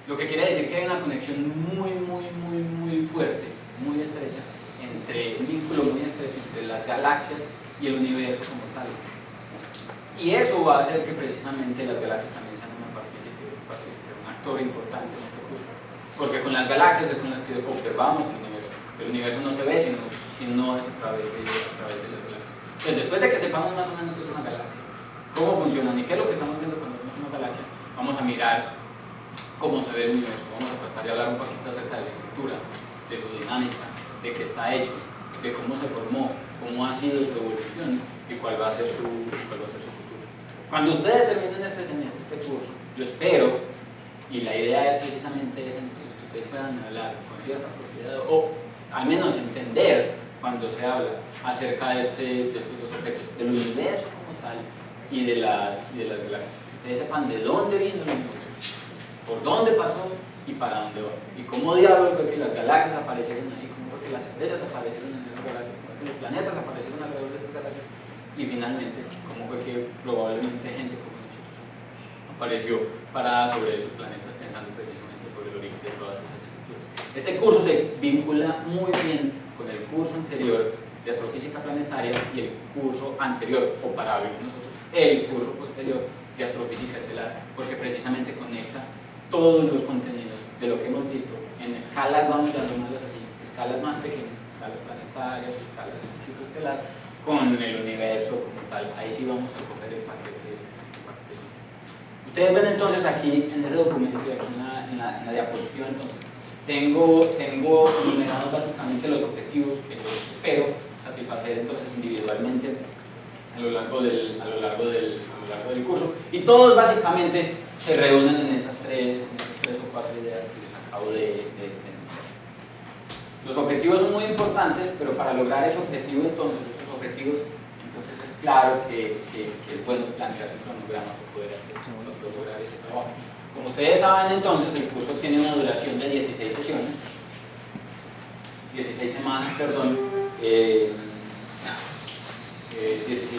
Lo que quiere decir que hay una conexión muy fuerte, muy estrecha, un vínculo muy estrecho entre las galaxias y el universo como tal. Y eso va a hacer que precisamente las galaxias también sean un actor importante en este curso. Porque con las galaxias es con las que observamos el universo. El universo no se ve si no es a través de las galaxias. Entonces, después de que sepamos más o menos qué es una galaxia, cómo funcionan y qué es lo que estamos viendo cuando vemos una galaxia, vamos a mirar cómo se ve el universo. Vamos a tratar de hablar un poquito acerca de la estructura, de su dinámica, de qué está hecho, de cómo se formó, cómo ha sido su evolución y cuál va a ser su futuro. Cuando ustedes terminen este semestre, este curso, yo espero, y la idea es precisamente esa, entonces que ustedes puedan hablar con cierta propiedad o al menos entender cuando se habla acerca de estos dos objetos, del universo como tal y de las galaxias. Que ustedes sepan de dónde vino el universo, por dónde pasó y para dónde va. Y cómo diablos fue que las galaxias aparecieron ahí, cómo fue que las estrellas aparecieron en esas galaxias, cómo fue que los planetas aparecieron alrededor de esas galaxias. Y finalmente, cómo fue que probablemente gente como nosotros apareció parada sobre esos planetas pensando precisamente sobre el origen de todas esas estructuras. Este curso se vincula muy bien con el curso anterior de astrofísica planetaria y el curso anterior, comparable con nosotros, el curso posterior de astrofísica estelar, porque precisamente conecta todos los contenidos de lo que hemos visto en escalas, vamos a llamarlas así, escalas más pequeñas, escalas planetarias, escalas de tipo estelar, con el universo como tal. Ahí sí vamos a coger el paquete. Ustedes ven entonces aquí en este documento y aquí en la diapositiva, entonces tengo enumerados básicamente los objetivos que yo espero satisfacer entonces individualmente a lo largo del curso, y todos básicamente se reúnen en esas tres o cuatro ideas que les acabo de enunciar. Los objetivos son muy importantes, pero para lograr ese objetivo entonces es claro que es bueno plantear un cronograma para poder lograr ese trabajo. Como ustedes saben entonces, el curso tiene una duración de 16 sesiones, 16 semanas, perdón, 16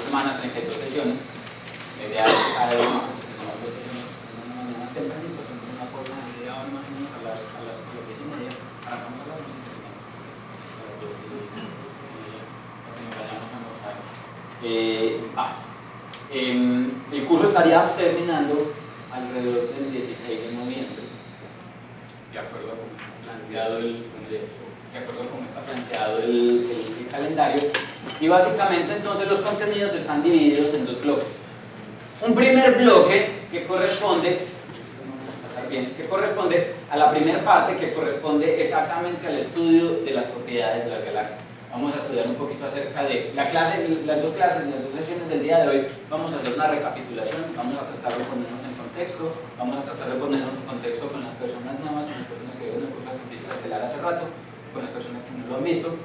semanas, 32 sesiones. La idea es que cada uno tenemos 2 sesiones en una mañana tempranito, hacemos una forma de idea más o menos a las 10:30, arrancamos a las 11 y terminamos a las 12 para que nos vayamos a almorzar en paz. El curso estaría terminando alrededor del 16 de noviembre, de acuerdo a cómo está planteado el calendario, y básicamente entonces los contenidos están divididos en dos bloques. Un primer bloque que corresponde a la primera parte, que corresponde exactamente al estudio de las propiedades de las galaxias. Vamos a estudiar un poquito acerca de las dos sesiones del día de hoy. Vamos a hacer una recapitulación, vamos a tratar de ponernos en contexto, vamos a tratar de ponernos en contexto con las personas nuevas, con las personas que vieron el curso de física estelar hace rato, con las personas que no lo han visto,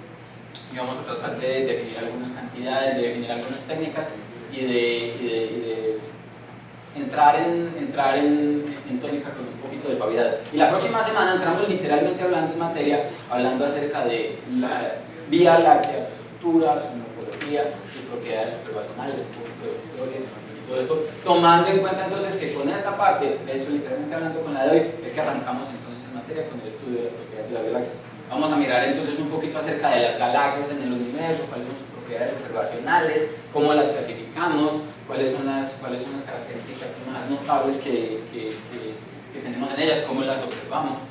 y vamos a tratar de definir algunas cantidades, de definir algunas técnicas y de entrar en tónica con un poquito de suavidad. Y la próxima semana entramos literalmente hablando en materia, hablando acerca de la Vía Láctea, su estructura, su morfología, sus propiedades observacionales, un poquito de historia y todo esto, tomando en cuenta entonces que con esta parte, de hecho literalmente hablando con la de hoy, es que arrancamos entonces en materia con el estudio de las propiedades de las galaxias. Vamos a mirar entonces un poquito acerca de las galaxias en el universo, cuáles son sus propiedades observacionales, cómo las clasificamos, cuáles son las características más notables que tenemos en ellas, cómo las observamos.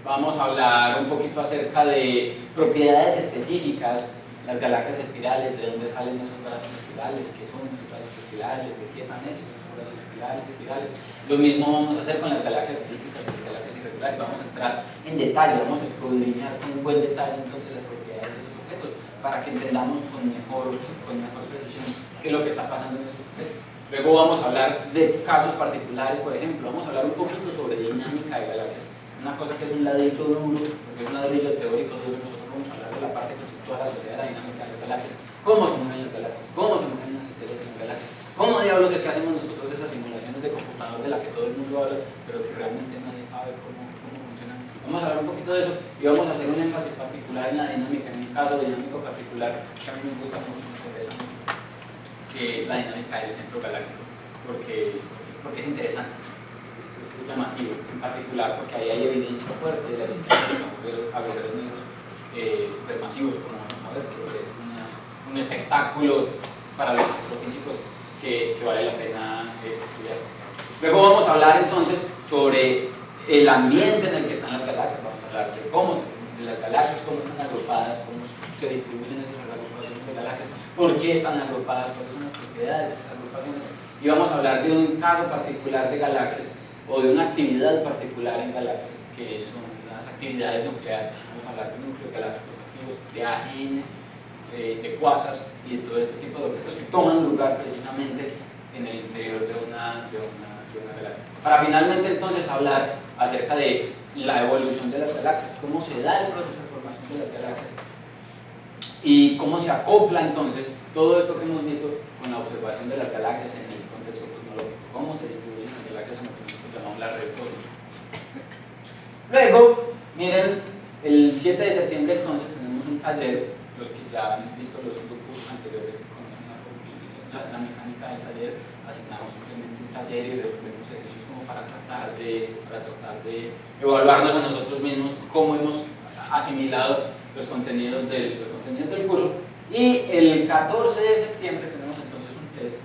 Vamos a hablar un poquito acerca de propiedades específicas, las galaxias espirales, de dónde salen esos brazos espirales, qué son esos brazos espirales, de qué están hechos esos brazos espirales. Lo mismo vamos a hacer con las galaxias elípticas y las galaxias irregulares. Vamos a entrar en detalle, vamos a escudriñar con un buen detalle entonces las propiedades de esos objetos para que entendamos con mejor precisión qué es lo que está pasando en esos objetos. Luego vamos a hablar de casos particulares, por ejemplo, vamos a hablar un poquito sobre dinámica de galaxias. Una cosa que es un ladrillo duro, porque es un ladrillo teórico duro, nosotros vamos a hablar de la parte que constituye la sociedad de la dinámica de las galaxias. ¿Cómo se mueven las galaxias? ¿Cómo se mueven las estrellas en las galaxias? ¿Cómo diablos es que hacemos nosotros esas simulaciones de computador de la que todo el mundo habla, pero que realmente nadie sabe cómo funcionan? Vamos a hablar un poquito de eso y vamos a hacer un énfasis particular en la dinámica, en un caso dinámico particular que a mí me gusta mucho, me interesa mucho, que es la dinámica del centro galáctico, porque es interesante. es llamativo, en particular porque ahí hay evidencia fuerte de la existencia de agujeros negros supermasivos, como vamos a ver, que es un espectáculo para los astrofísicos que vale la pena estudiar. Luego vamos a hablar entonces sobre el ambiente en el que están las galaxias, vamos a hablar de las galaxias, cómo están agrupadas, cómo se distribuyen esas agrupaciones de galaxias, por qué están agrupadas, cuáles son las propiedades de esas agrupaciones, y vamos a hablar de un caso particular de galaxias o de una actividad particular en galaxias, que son las actividades nucleares. Vamos a hablar de núcleos galácticos activos, de AGNs, de quasars y de todo este tipo de objetos que toman lugar precisamente en el interior de una galaxia. Para finalmente entonces hablar acerca de la evolución de las galaxias, cómo se da el proceso de formación de las galaxias y cómo se acopla entonces todo esto que hemos visto con la observación de las galaxias en el contexto cosmológico, cómo se distribuyen las galaxias en lo que nosotros llamamos la red cósmica. Luego, miren, el 7 de septiembre entonces tenemos un taller, los que ya han visto los grupos anteriores que conocen la mecánica del taller, asignamos simplemente un taller y resolvemos ejercicios como para tratar de evaluarnos a nosotros mismos cómo hemos asimilado los contenidos del curso. Y el 14 de septiembre tenemos entonces un test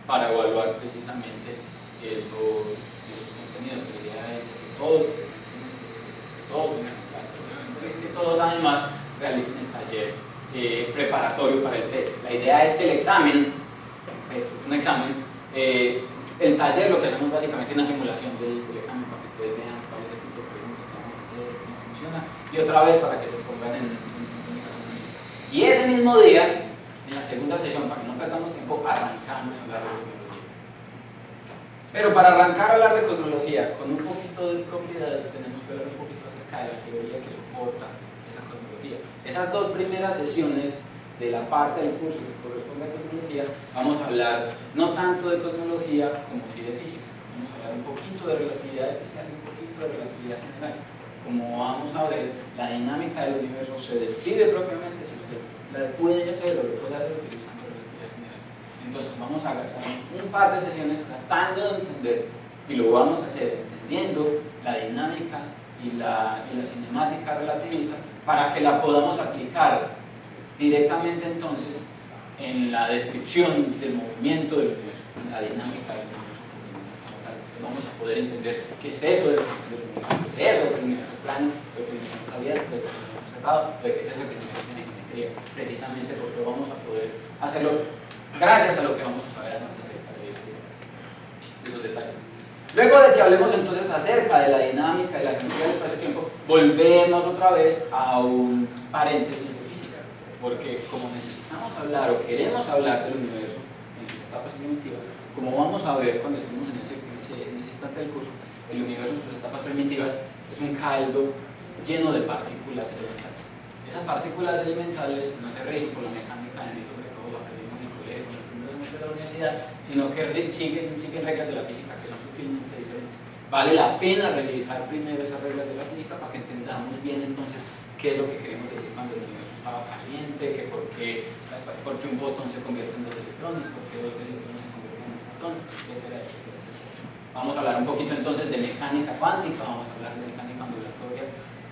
para evaluar precisamente esos contenidos. La idea es que todos además realicen el taller preparatorio para el test. La idea es que el examen, un examen, el taller lo que hacemos básicamente es una simulación del examen para que ustedes vean cuál es el tipo de preguntas que vamos a hacer, cómo funciona, y otra vez para que se pongan en comunicación. Y ese mismo día, en la segunda sesión, para que no perdamos tiempo, arrancamos a hablar de cosmología. Pero para arrancar a hablar de cosmología con un poquito de propiedad, tenemos que hablar un poquito acerca de la teoría que soporta esa cosmología. Esas dos primeras sesiones de la parte del curso que corresponde a cosmología, vamos a hablar no tanto de cosmología como sí de física. Vamos a hablar un poquito de relatividad especial y un poquito de relatividad general. Como vamos a ver, la dinámica del universo se describe propiamente si usted la puede hacer o lo puede hacer utilizando relatividad general. Entonces vamos a gastarnos un par de sesiones tratando de entender, y lo vamos a hacer entendiendo la dinámica y la cinemática relativista para que la podamos aplicar directamente entonces en la descripción del movimiento del universo, en la dinámica del universo. Vamos a poder entender qué es eso del universo, qué es eso del universo plano, de que el universo está abierto, de que el universo cerrado, de que es eso que el universo tiene geometría, precisamente porque vamos a poder hacerlo gracias a lo que vamos a saber acerca de esos detalles. Luego de que hablemos entonces acerca de la dinámica y la geometría del espacio-tiempo, volvemos otra vez a un paréntesis de física, porque como necesitamos hablar o queremos hablar del universo en sus etapas primitivas, como vamos a ver cuando estemos en ese instante del curso, el universo en sus etapas primitivas es un caldo lleno de partículas elementales. Esas partículas elementales no se rigen por la mecánica de Newton que todos aprendimos en el colegio, en los primeros semestres de la universidad, sino que siguen reglas de la física que son sutilmente diferentes. Vale la pena revisar primero esas reglas de la física para que entendamos bien entonces qué es lo que queremos decir cuando el universo estaba caliente, que por qué un fotón se convierte en dos electrones, por qué dos electrones se convierten en un fotón, etcétera, etcétera. Vamos a hablar un poquito entonces de mecánica cuántica, vamos a hablar de mecánica ondulatoria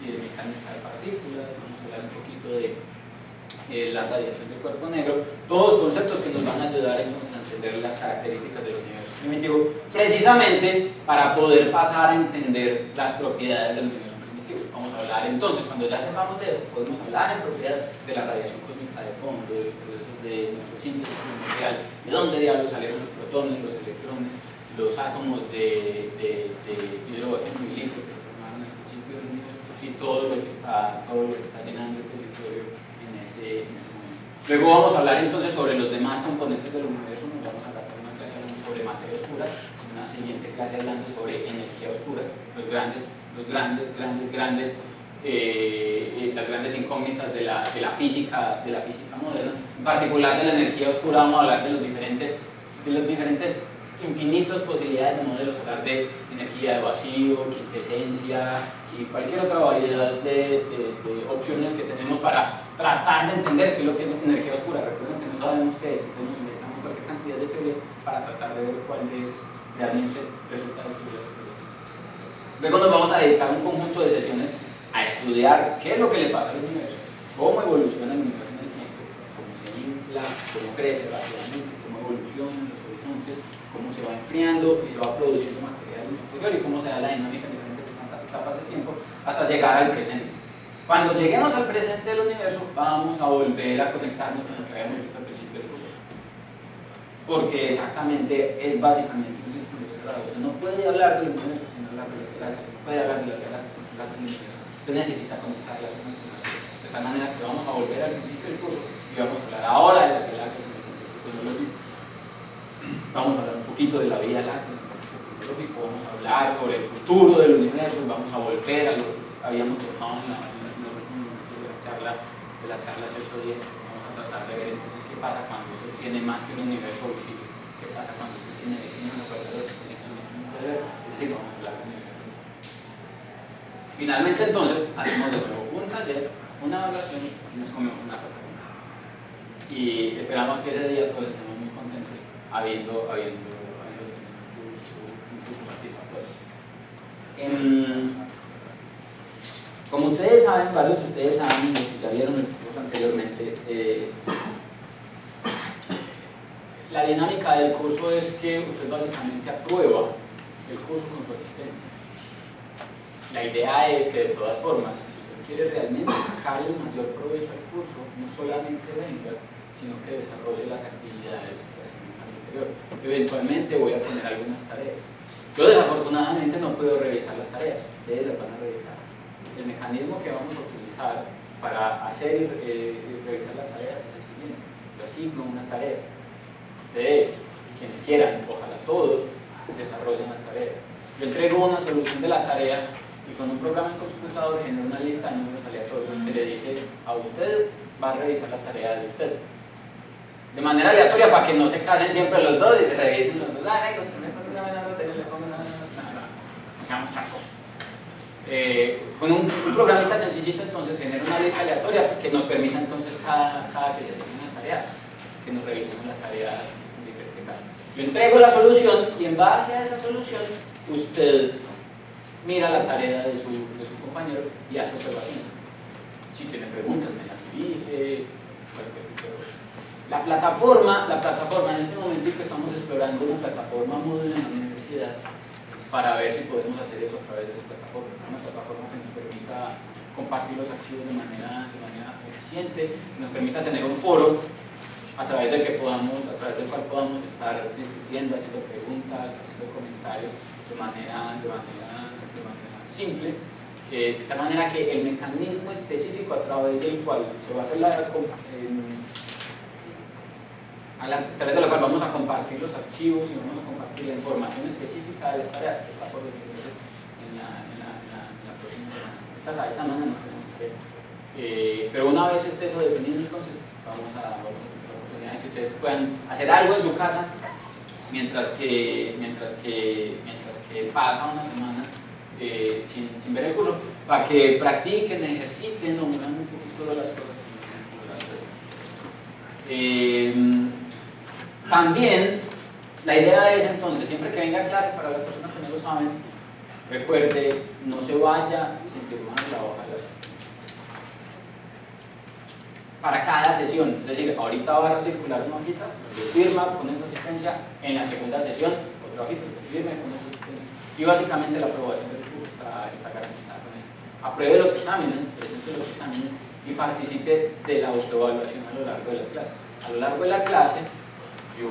y de mecánica de partículas, vamos a hablar un poquito de la radiación del cuerpo negro, todos conceptos que nos van a ayudar entonces a entender las características del universo primitivo, precisamente para poder pasar a entender las propiedades del universo primitivo. Vamos a hablar entonces, cuando ya sepamos de eso, podemos hablar en propiedad de la radiación cósmica de fondo, de los procesos de nucleosíntesis primordial, de dónde diablos salieron los protones, los electrones, los átomos de hidrógeno y litio que formaron el principio del universo y todo lo que está llenando este territorio en ese momento. Luego vamos a hablar entonces sobre los demás componentes del universo. Nos vamos a gastar una clase hablando sobre materia oscura, una siguiente clase hablando sobre energía oscura, las grandes incógnitas de la física moderna. En particular de la energía oscura vamos a hablar de los diferentes infinitas posibilidades de modelos, hablar de energía de vacío, quintesencia y cualquier otra variedad de opciones que tenemos para tratar de entender qué es lo que es energía oscura. Recuerden que no sabemos qué es, entonces nos inventamos cualquier cantidad de teorías para tratar de ver cuál de esas realmente resulta estudiar. Luego nos vamos a dedicar un conjunto de sesiones a estudiar qué es lo que le pasa al universo, cómo evoluciona el universo en el tiempo, cómo se infla, cómo crece rápidamente, cómo evolucionan los horizontes, cómo se va enfriando y se va produciendo material inferior y cómo se da la dinámica en diferentes etapas de tiempo hasta llegar al presente. Cuando lleguemos al presente del universo vamos a volver a conectarnos con lo que habíamos visto al principio del curso, porque exactamente es básicamente un círculo cerrado. Usted no puede hablar del universo sin hablar de las galaxias, no puede hablar de las galaxias sin hablar del universo. Usted necesita conectar las unas con las otras, de tal manera que vamos a volver al principio del curso y vamos a hablar ahora de las galaxias en el contexto cosmológico. Vamos a hablar un poquito de la Vía Láctea en el contexto cosmológico, vamos a hablar sobre el futuro del universo y vamos a volver a lo que habíamos dejado en los últimos minutos de la charla 8-10. Vamos a tratar de ver entonces qué pasa cuando usted tiene más que un universo visible, qué pasa cuando usted tiene vecinos alrededor que tienen un poder, es decir, vamos a hablar de universo. Finalmente entonces hacemos de nuevo un taller, una evaluación y nos comemos una Coca-Cola. Y esperamos que ese día todos estemos muy contentos habiendo un curso satisfactorio. Como ustedes saben, varios de ustedes saben, los que ya vieron el curso anteriormente, la dinámica del curso es que usted básicamente aprueba el curso con su asistencia. La idea es que de todas formas, si usted quiere realmente sacar el mayor provecho al curso, no solamente venga, sino que desarrolle las actividades que hacemos al interior. Eventualmente voy a poner algunas tareas. Yo desafortunadamente no puedo revisar las tareas, ustedes las van a revisar. El mecanismo que vamos a utilizar para hacer y revisar las tareas es el siguiente. Yo asigno una tarea. Ustedes, quienes quieran, ojalá todos, desarrollen la tarea. Yo entrego una solución de la tarea y con un programa en computador genero una lista de números aleatorios que le dice a usted va a revisar la tarea de usted. De manera aleatoria para que no se casen siempre los dos y se revisen los dos. Venga, usted me pone una menor, le pongo una menor. Seamos chacos. Con un programita sencillito entonces genera una lista aleatoria que nos permita entonces cada que se asigne una tarea que nos revisemos la tarea de diferente caso. Yo entrego la solución y en base a esa solución usted mira la tarea de su compañero y hace observaciones. Si tiene preguntas me las dirige, cualquier tipo de cosa. La plataforma en este momento estamos explorando una plataforma Moodle en la universidad para ver si podemos hacer eso a través de esa plataforma, una plataforma que nos permita compartir los archivos de manera eficiente, nos permita tener un foro a través del cual podamos estar discutiendo, haciendo preguntas, haciendo comentarios de manera simple, de tal manera que el mecanismo específico a través del cual se va a hacer a través de la cual vamos a compartir los archivos y vamos a compartir la información específica de las tareas que está por definirse en la próxima semana. Esta semana no tenemos tarea. Pero una vez esté eso definido, entonces vamos a tener la oportunidad de que ustedes puedan hacer algo en su casa mientras que pasa una semana sin ver el curso, para que practiquen, ejerciten o muevan un poquito de las cosas que también la idea es entonces, siempre que venga a clase, para las personas que no lo saben, recuerde, no se vaya sin firmar la hoja de asistencia. Para cada sesión, es decir, ahorita va a circular una hojita, usted firma, pone su asistencia, en la segunda sesión, otra hojita, usted firma y pone su asistencia. Y básicamente la aprobación del curso está garantizada con eso. Apruebe los exámenes, presente los exámenes y participe de la autoevaluación a lo largo de las clases. A lo largo de la clase, yo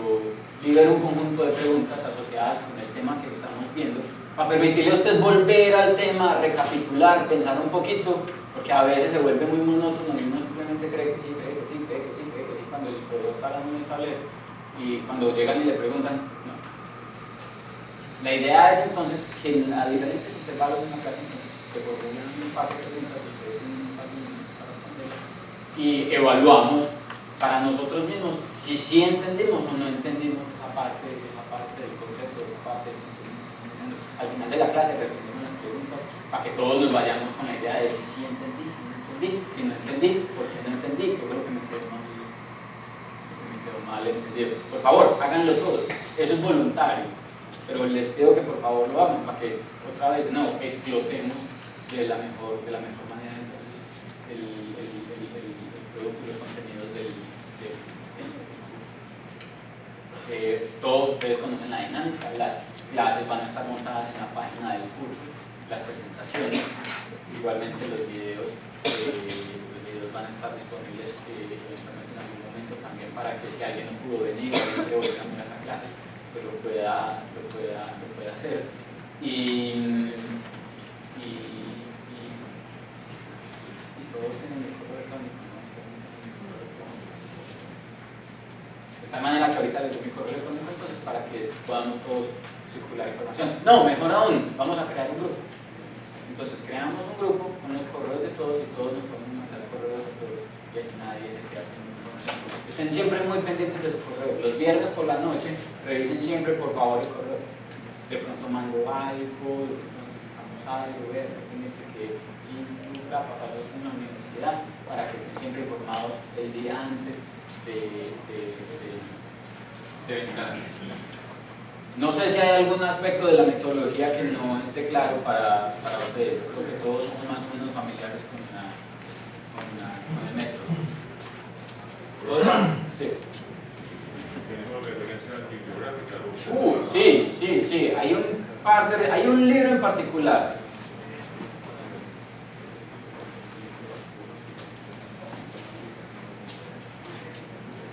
libero un conjunto de preguntas asociadas con el tema que estamos viendo para permitirle a usted volver al tema, recapitular, pensar un poquito, porque a veces se vuelve muy monótono y uno simplemente cree que sí, cuando el profesor está hablando en el tablero y cuando llegan y le preguntan, no. La idea es entonces que a diferentes intervalos en la clase se formulan un par de preguntas, ustedes tienen un par de minutos para responderlas y evaluamos para nosotros mismos si sí entendimos o no entendimos esa parte del concepto, esa parte del contenido. Al final de la clase respondemos las preguntas para que todos nos vayamos con la idea de si sí entendí, si no entendí, por qué no entendí, qué fue lo que me quedó mal entendido. Por favor, háganlo todos, eso es voluntario. pero les pido que por favor lo hagan para que otra vez no explotemos de la mejor manera entonces el producto y los contenidos del todos ustedes conocen la dinámica, las clases van a estar montadas en la página del curso, las presentaciones, igualmente los videos van a estar disponibles eventualmente en algún momento también para que si alguien no pudo venir o quiere volver a mirar la clase, pues lo pueda hacer. Y todos tienen el correo electrónico, ¿no? De tal manera que ahorita les doy mi correo electrónico entonces para que podamos todos circular información. No, mejor aún, vamos a crear un grupo. Entonces creamos un grupo con los correos de todos y todos nos podemos mandar correos a todos y así nadie se queda sin información. Estén siempre muy pendientes de su correo. Los viernes por la noche revisen siempre por favor el correo. De pronto mando algo, de pronto dejamos algo, pendiente que nunca pasar en la universidad para que estén siempre informados el día antes de venir a la universidad. No sé si hay algún aspecto de la metodología que no esté claro para ustedes. Creo que todos somos más o menos familiares con el método. ¿Todos? Sí. ¿Tenemos referencia bibliográfica? Sí. Hay un libro en particular.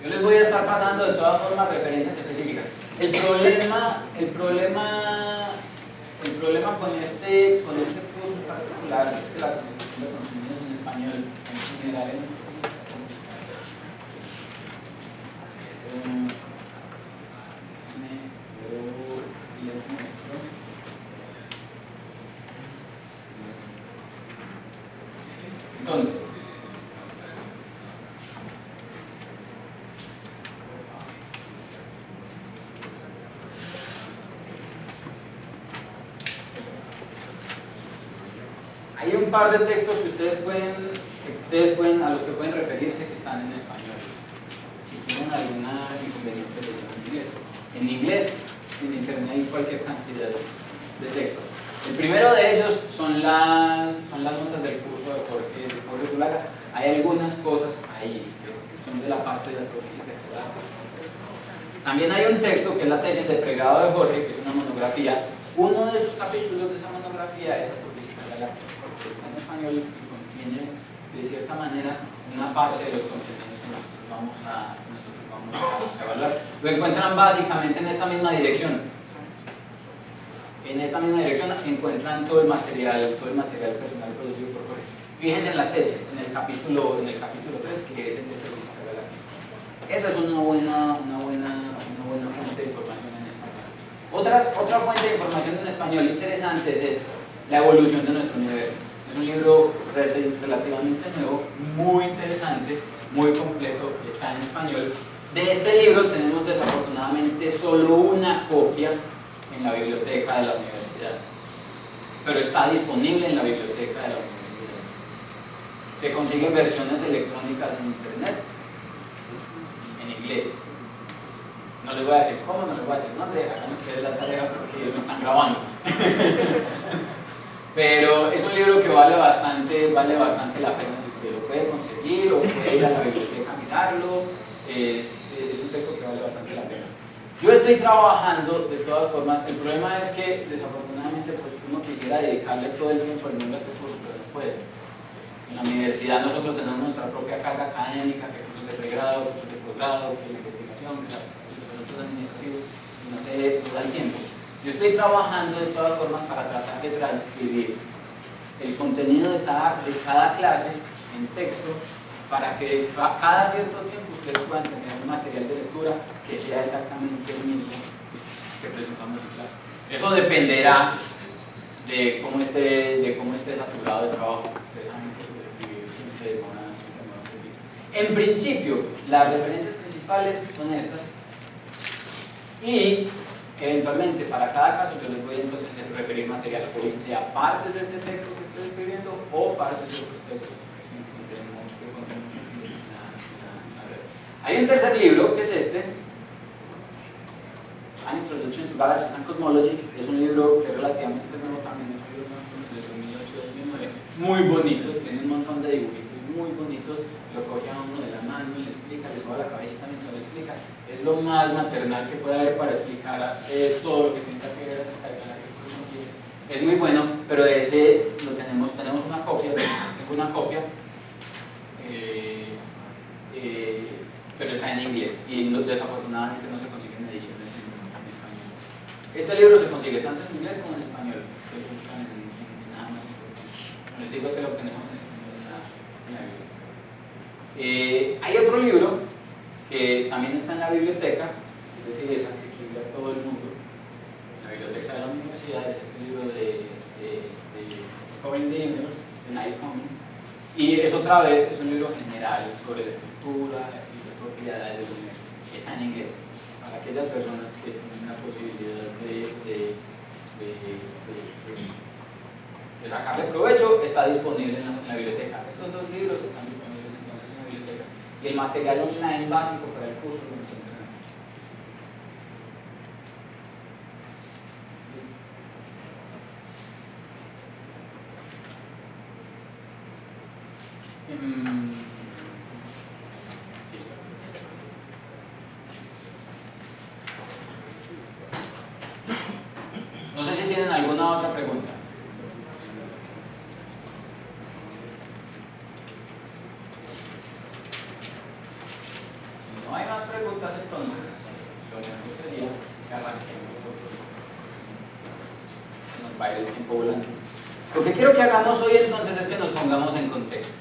Yo les voy a estar pasando de todas formas referencias específicas. El problema con este curso en particular es que la concepción de contenidos en español en general entonces hay un par de textos que ustedes pueden, a los que pueden referirse que están en español. Si tienen alguna inconveniente, les digo en inglés. En inglés, en internet hay cualquier cantidad de textos. El primero de ellos son las notas del curso de Jorge Zulaga. Hay algunas cosas ahí que son de la parte de astrofísica estelar. También hay un texto que es la tesis de pregrado de Jorge, que es una monografía. Uno de sus capítulos de esa monografía es astrofísica galáctica. Está en español y contiene de cierta manera una parte de los contenidos que nosotros vamos a evaluar. Lo encuentran básicamente en esta misma dirección. En esta misma dirección encuentran todo el material personal producido por Jorge. Fíjense en la tesis, en el capítulo 3, que es el de astrofísica galáctica. Esa es una buena fuente de información en español. Otra fuente de información en español interesante es esta, la evolución de nuestro universo. Es un libro relativamente nuevo, muy interesante, muy completo, está en español. De este libro tenemos desafortunadamente solo una copia en la biblioteca de la universidad, pero está disponible en la biblioteca de la universidad. Se consiguen versiones electrónicas en internet, en inglés. No les voy a decir cómo, no les voy a decir dónde, hagan ustedes la tarea porque ellos me están grabando. Pero es un libro que vale bastante la pena si usted lo puede conseguir o puede ir a la biblioteca a mirarlo. Es un texto que vale bastante la pena. Yo estoy trabajando de todas formas. El problema es que desafortunadamente pues, uno quisiera dedicarle todo el tiempo al mundo a este curso, pero no puede. En la universidad nosotros tenemos nuestra propia carga académica, que cursos de pregrado, cursos de posgrado, que la investigación, que los proyectos administrativos, y no se da el tiempo. Yo estoy trabajando de todas formas para tratar de transcribir el contenido de cada clase en texto para que cada cierto tiempo ustedes puedan tener un material de lectura que sea exactamente el mismo que presentamos en clase. Eso dependerá de cómo esté saturado de trabajo. En principio, las referencias principales son estas y eventualmente para cada caso yo les voy entonces a referir material, o bien sea partes de este texto que estoy escribiendo o partes de otros textos que encontremos en la red. Hay un tercer libro que es este. Introduction to Galaxies and Cosmology, es un libro que es relativamente nuevo también, es un libro del 2008-2009, muy bonito, tiene un montón de dibujitos muy bonitos, lo coge a uno de la mano y le explica, le soba la cabecita mientras le explica. Es lo más maternal que puede haber para explicar todo lo que tenga que ver acerca de Galaxias. Es muy bueno, pero de ese lo tenemos una copia, tengo una copia, pero está en inglés y desafortunadamente no se consiguen ediciones en español. Este libro se consigue tanto en inglés como en español, se buscan en Amazon. Les digo que lo tenemos en español en la Biblia. Hay otro libro que también está en la biblioteca, es decir, es asequible a todo el mundo. En la biblioteca de la universidad es este libro de Discovering the Universe, de Neil Cummings, y es otra vez, es un libro general sobre la estructura y las propiedades del universo. Está en inglés, para aquellas personas que tienen la posibilidad de sacarle provecho, está disponible en la biblioteca. Estos dos libros están disponibles entonces en la biblioteca. Y el material online básico para el curso lo encuentran. No sé si tienen alguna otra pregunta. Si no hay más preguntas, entonces lo mejor sería que arranquemos nosotros. Nos va a ir el tiempo volando. Lo que quiero que hagamos hoy entonces es que nos pongamos en contexto.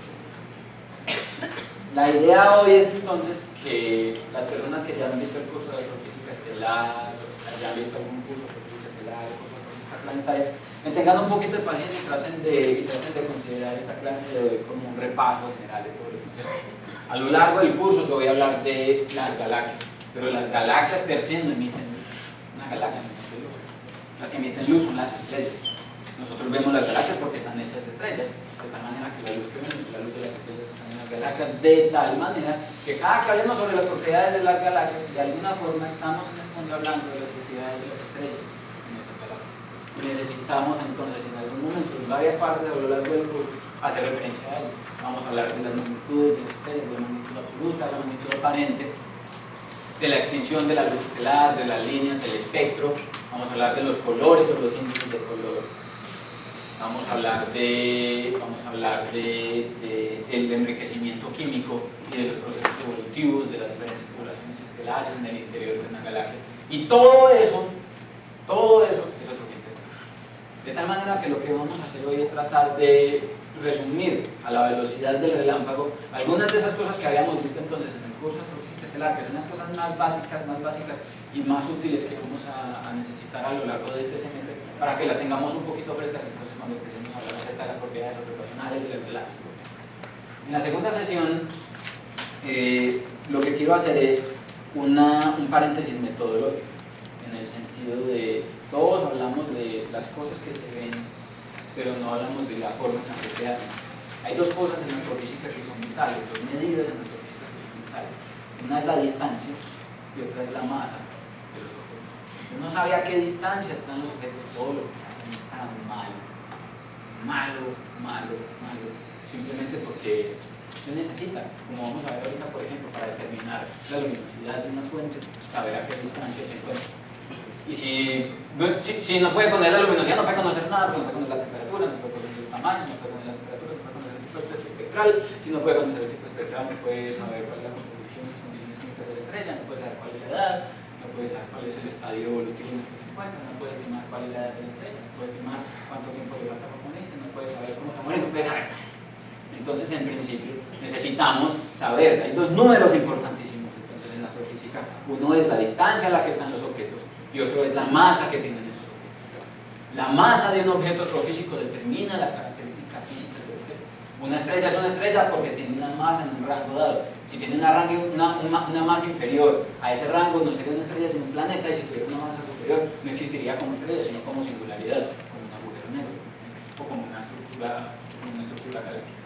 La idea hoy es entonces que las personas que ya han visto el curso de astrofísica estelar, ya han visto algún curso de astrofísica estelar, el curso de astrofísica planetaria, me tengan un poquito de paciencia y traten de considerar esta clase de hoy como un repaso general de todos los conceptos. A lo largo del curso yo voy a hablar de las galaxias, pero las galaxias per se no emiten luz. Una galaxia no emite luz. Las que emiten luz son las estrellas. Nosotros vemos las galaxias porque están hechas de estrellas, de tal manera que la luz que vemos es la luz de las estrellas que están en las galaxias, de tal manera que cada que hablemos sobre las propiedades de las galaxias, de alguna forma estamos en el fondo hablando de las propiedades de las estrellas en esas galaxias. Y necesitamos entonces en algún momento, en varias partes a lo largo del curso, hacer referencia a eso. Vamos a hablar de las magnitudes de las estrellas, de la magnitud absoluta, de la magnitud aparente, de la extinción de la luz estelar, de las líneas del espectro. Vamos a hablar de los colores o los índices de color. Vamos a hablar del enriquecimiento químico y de los procesos evolutivos de las diferentes poblaciones estelares en el interior de una galaxia. Y todo eso es astrofísica. De tal manera que lo que vamos a hacer hoy es tratar de resumir a la velocidad del relámpago algunas de esas cosas que habíamos visto entonces en el curso de astrofísica estelar, que son las cosas más básicas y más útiles que vamos a necesitar a lo largo de este semestre, para que las tengamos un poquito frescas entonces cuando empecemos a hablar acerca de las propiedades observacionales de las galaxias. En la segunda sesión lo que quiero hacer es un paréntesis metodológico, en el sentido de todos hablamos de las cosas que se ven, pero no hablamos de la forma en la que se hacen. Hay dos cosas en astrofísica que son vitales, dos medidas en astrofísica que son vitales. Una es la distancia y otra es la masa de los objetos. Yo no sabía a qué distancia están los objetos, todo lo que está malo, simplemente porque se necesita, como vamos a ver ahorita por ejemplo, para determinar la luminosidad de una fuente, saber a qué distancia se encuentra. Y si no puede conocer la luminosidad, no puede conocer nada, porque no puede conocer la temperatura, no puede conocer el tamaño, no puede conocer la temperatura, no puede conocer el tipo espectral. Si no puede conocer el tipo espectral, no puede saber cuál es la composición y las condiciones químicas de la estrella, no puede saber cuál es la edad, no puede saber cuál es el estadio evolutivo en el que se encuentra, no puede estimar cuál es la edad de la estrella, no puede estimar cuánto tiempo le falta para morirse, no puede saber cómo se va a morir, no puede saber nada. Entonces, en principio, necesitamos saber. Hay dos números importantísimos entonces en la astrofísica. Uno es la distancia a la que están los objetos y otro es la masa que tienen esos objetos. La masa de un objeto astrofísico determina las características físicas del objeto. Una estrella es una estrella porque tiene una masa en un rango dado. Si tiene una masa inferior a ese rango, no sería una estrella sino un planeta, y si tuviera una masa superior, no existiría como estrella, sino como singularidad, como un agujero negro, o como una estructura galáctica,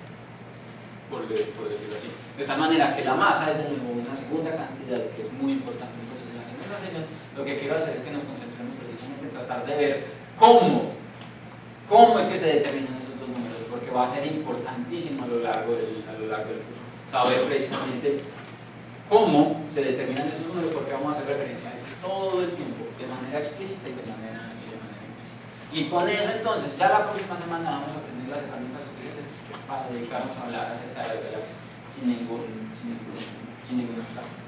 por decirlo así. De tal manera que la masa es de nuevo una segunda cantidad que es muy importante. Entonces, en la segunda sesión lo que quiero hacer es que nos concentremos precisamente en tratar de ver cómo es que se determinan esos dos números, porque va a ser importantísimo a lo largo del curso saber precisamente cómo se determinan esos números, porque vamos a hacer referencia a ellos todo el tiempo, de manera explícita y de manera implícita. Y con eso entonces, ya la próxima semana vamos a tener las herramientas suficientes para dedicarnos a hablar acerca de las galaxias sin ningún obstáculo.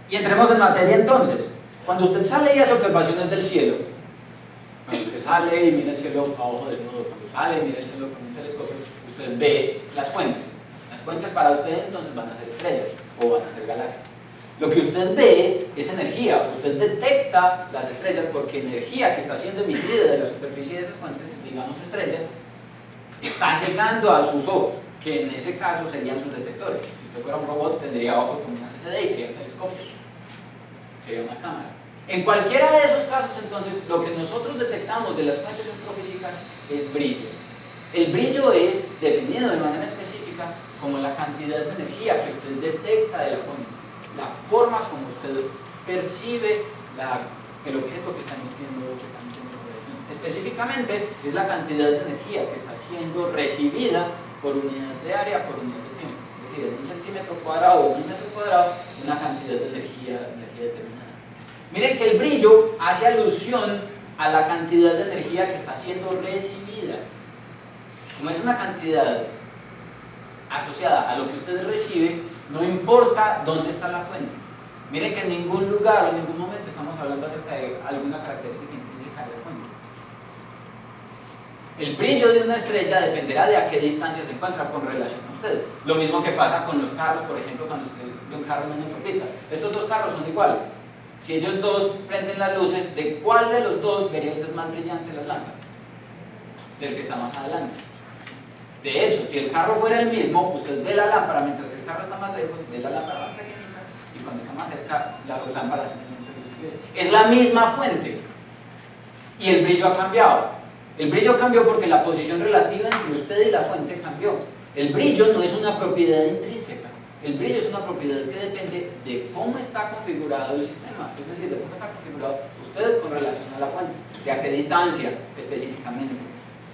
Y entremos en materia entonces. Cuando usted sale y hace observaciones del cielo, cuando usted sale y mira el cielo a ojo desnudo, cuando sale y mira el cielo con un telescopio, usted ve las fuentes. Las fuentes para usted entonces van a ser estrellas o van a ser galaxias. Lo que usted ve es energía. Usted detecta las estrellas porque energía que está siendo emitida de la superficie de esas fuentes, digamos estrellas, está llegando a sus ojos, que en ese caso serían sus detectores. Si usted fuera un robot, tendría ojos como una CCD y sería un telescopio, sería una cámara. En cualquiera de esos casos, entonces, lo que nosotros detectamos de las fuentes astrofísicas es brillo. El brillo es definido de manera específica como la cantidad de energía que usted detecta de la fuente, la forma como usted percibe el objeto que está emitiendo. Específicamente, es la cantidad de energía que está siendo recibida por unidad de área por unidad de tiempo. Es decir, en un centímetro cuadrado o en un metro cuadrado, una cantidad de energía determinada. Miren que el brillo hace alusión a la cantidad de energía que está siendo recibida. Como es una cantidad asociada a lo que usted recibe, no importa dónde está la fuente. Miren que en ningún lugar o en ningún momento estamos hablando acerca de alguna característica intrínseca de la fuente. El brillo de una estrella dependerá de a qué distancia se encuentra con relación a usted. Lo mismo que pasa con los carros, por ejemplo, cuando usted ve un carro en una autopista. Estos dos carros son iguales. Si ellos dos prenden las luces, ¿de cuál de los dos vería usted más brillante las lámparas? Del que está más adelante. De hecho, si el carro fuera el mismo, usted ve la lámpara, mientras que el carro está más lejos, ve la lámpara más pequeñita, y cuando está más cerca, la lámpara se es la misma fuente. Y el brillo ha cambiado. El brillo cambió porque la posición relativa entre usted y la fuente cambió. El brillo no es una propiedad intrínseca. El brillo es una propiedad que depende de cómo está configurado el sistema, es decir, de cómo está configurado usted con relación a la fuente, de a qué distancia específicamente.